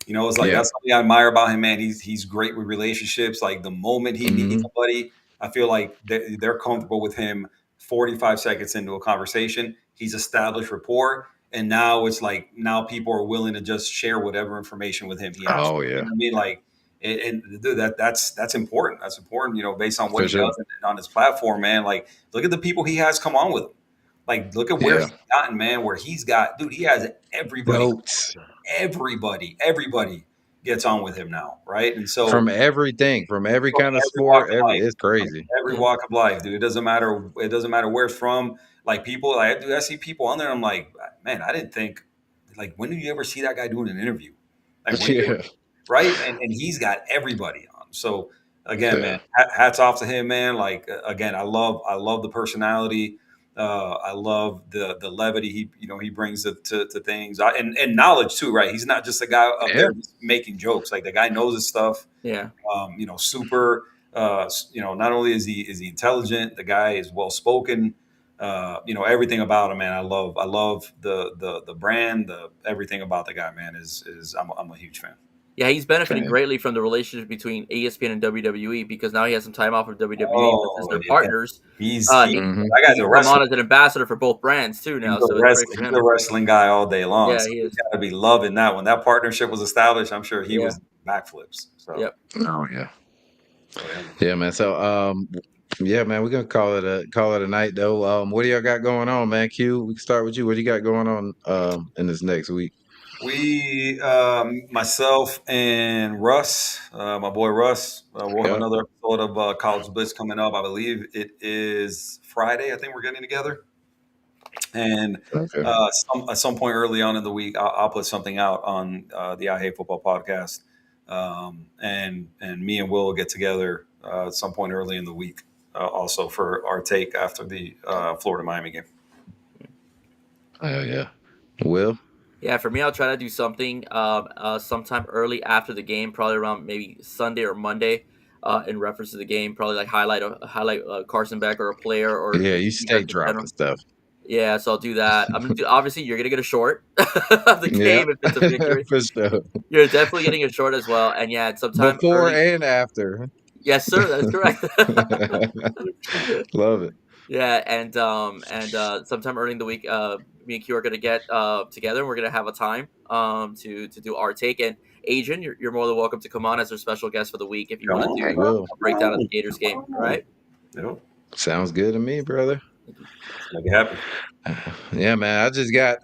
It's like Yeah. that's something I admire about him, man. He's great with relationships. Like the moment he meets Hmm. somebody, I feel like they're comfortable with him. 45 seconds into a conversation, he's established rapport, and now it's like now people are willing to just share whatever information with him he has. Oh You yeah, know what I mean? Like and dude, that's important. That's important, based on what for he sure. does on his platform, man. Like, look at the people he has come on with him. Like, look at where Yeah. he's gotten, man. Where he's got, dude. He has everybody. Goats Everybody gets on with him now, right? And so from everything, from every from kind of every walk sport. of Every life, it's crazy. every Yeah. walk of life, dude. It doesn't matter. It doesn't matter where it's from. Like people, I see people on there. I'm like, man, I didn't think. Like, when did you ever see that guy doing an interview? Like when you Yeah. right? And he's got everybody on. So again, man, Yeah. hats off to him, man. Like again, I love the personality. I love the levity he brings to things, and knowledge too, right? He's not just a guy up Yeah. there just making jokes. Like the guy knows his stuff. Yeah. Super. Not only is he intelligent, the guy is well spoken. Everything about him, man. I love the brand, the everything about the guy, man. Is I'm a huge fan. Yeah, he's benefiting Man. greatly from the relationship between ESPN and WWE because now he has some time off of WWE, but since Oh, they're yeah. partners, He Hmm. that guy's he a can come on wrestler. as an ambassador for both brands too now. So it's great for He's him. a wrestling guy all day long. Yeah, So he he's is. got to be loving that. When that partnership was established, I'm sure he Yeah. was backflips. So, Yep. Oh yeah. so yeah. Yeah, man. So yeah, man, we're gonna call it a night though. What do y'all got going on, man? Q, we can start with you. What do you got going on in this next week? Myself and Russ, my boy Russ, we'll have Yeah. another episode of College Blitz coming up. I believe it is Friday. I think we're getting together. And Okay. at some point early on in the week, I'll put something out on the I Hate Football podcast, and me and Will get together at some point early in the week, also for our take after the Florida Miami game. Oh yeah. Will? Yeah, for me, I'll try to do something sometime early after the game, probably around maybe Sunday or Monday, in reference to the game. Probably like highlight Carson Beck or a player or Yeah, just you stay defense in dropping general. stuff. Yeah, so I'll do that. I'm gonna do. Obviously, you're gonna get a short of the Yeah. game if it's a victory. For sure. You're definitely getting a short as well, and yeah, sometime Before early. and after. Yes, sir. That's correct. Love it. Yeah, and sometime early in the week, me and Q are gonna get together, and we're gonna have a time to do our take. And Adrian, you're more than welcome to come on as our special guest for the week if you Come want to on, I do bro. will. a Come breakdown of the on. Gators Come game. All on. right. Yep. Sounds good to me, brother. Thank you. Let's make it happen. Yeah, man. I just got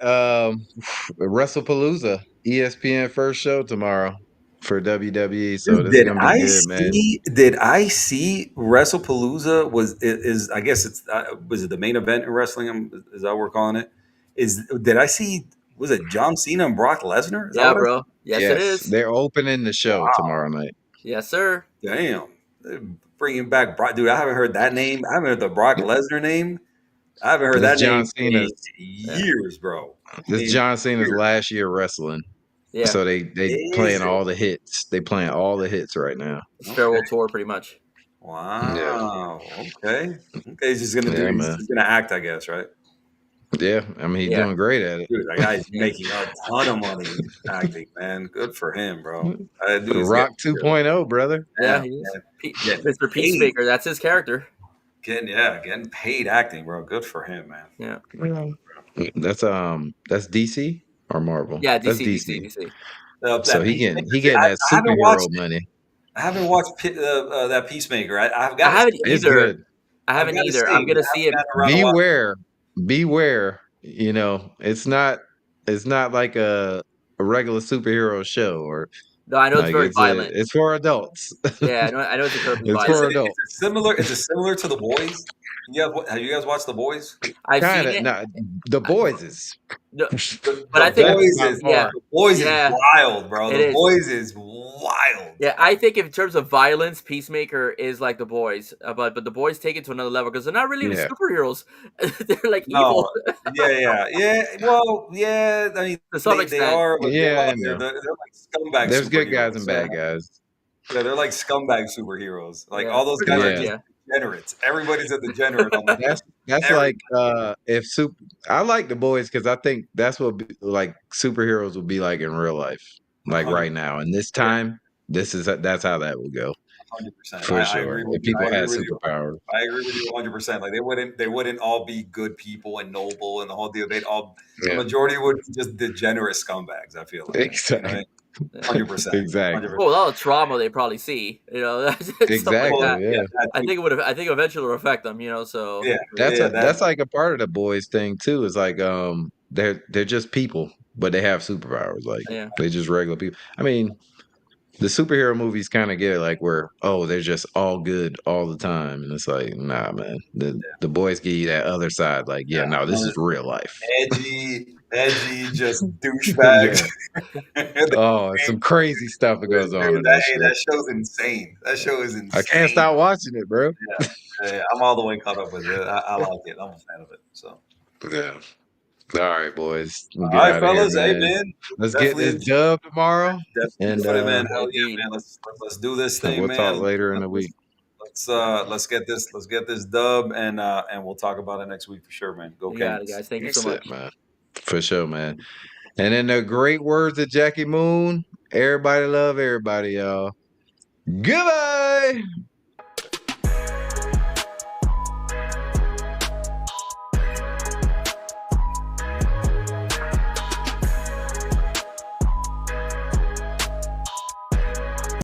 WrestlePalooza, ESPN first show tomorrow for WWE. So Dude, this is gonna be good, man. Did I see WrestlePalooza is I guess it's was it the main event in wrestling? Is that what we're calling it? Did I see? Was it John Cena and Brock Lesnar? Is that Yeah, what I bro. Yes, it Yes, is. they're opening the show tomorrow night. Yes, sir. Damn. They're bringing back Brock. Dude, I haven't heard that name. I haven't heard the Brock Lesnar name. I haven't heard This that John name in Cena's Yeah. years, bro. this In John Cena's years. last year wrestling. Yeah. So they Is playing it? all the hits. They playing all the hits right now. It's Okay. farewell tour, pretty much. Yeah. Wow. Okay. Okay. Yeah, He's man. just gonna act, I guess, right? Yeah. I mean, he's Yeah. doing great at it. Dude, that guy's Yeah. making a ton of money acting, man. Good for him, bro. That The dude's Rock 2.0, brother. Yeah, he is. getting Mr. paid, Peacemaker. That's his character. getting paid acting, bro. Good for him, man. Yeah. That's DC or Marvel? Yeah. That's DC. DC. DC. DC. So That Peacemaker, he dude, getting that I haven't superhero watched it. money. I haven't watched that Peacemaker. I've I got to haven't see it. It's either. good. I I've haven't got to either. see I'm it. gonna I see haven't it. gotten around to watch Beware. You know, it's not like a regular superhero show or No, I know it's like very violent. it's for adults. Yeah, I know it's incredibly It's Is violent. for it? adults. Is it similar to The Boys? Have you guys watched The Boys? I've Kind seen of. it. Nah, the boys is No, The, but I the think that's Boys by is far. yeah, the Boys is yeah, wild, bro. it The is. Boys is wild. Yeah, I think in terms of violence, Peacemaker is like The Boys, but the Boys take it to another level because they're not really Yeah. superheroes; they're like evil No, yeah. Well, yeah. I mean, to some they extent. are, but Yeah, I they're know. like scumbag There's good guys superheroes. and bad guys. Yeah, they're like scumbag superheroes. Like Yeah, all those pretty guys are much. Yeah. just Yeah, degenerates. Everybody's a degenerate on the team. That's like Everybody. if super I like the boys because I think that's what like superheroes would be like in real life. Like 100%. right now. And this Yeah, time, that's how that would go. 100%. For I sure. agree with If you. people I agree had with you. superpowers. I agree with you 100%. Like they wouldn't all be good people and noble and the whole deal. The Yeah. majority would be just degenerate scumbags. I feel like, you know, Exactly. 100%. Exactly. 100%. well, with all the trauma they probably see, stuff like Well, Exactly. that. yeah, Yeah. that too. I think eventually will affect them. So Yeah, That's yeah, that. that's like a part of the boys thing too. Is like they're just people, but they have superpowers. Like yeah, they just regular people. I mean, the superhero movies kind of get like where they're just all good all the time, and it's like nah, man. The boys give you that other side. Like yeah, no, this is real life. Edgy, just douchebags. Yeah. The Oh, some crazy stuff that goes on dude, in that that shit. show's insane. That show is I can't insane. stop watching it, bro. Yeah, I'm all the way caught up with it. I like it. I'm a fan of it. So, Yeah. All right, boys. We'll all get right, out of here, fellas. Hey, man. man. Let's get Definitely, this dub tomorrow, and definitely, man. Hell yeah, indeed. man. Let's do this thing, we'll talk man. later in the week. Let's get this dub, and we'll talk about it next week for sure, man. Go You got it, Canes. guys. Thank you so That's it, much. man. For sure, man. And in the great words of Jackie Moon, everybody love everybody, y'all. Goodbye.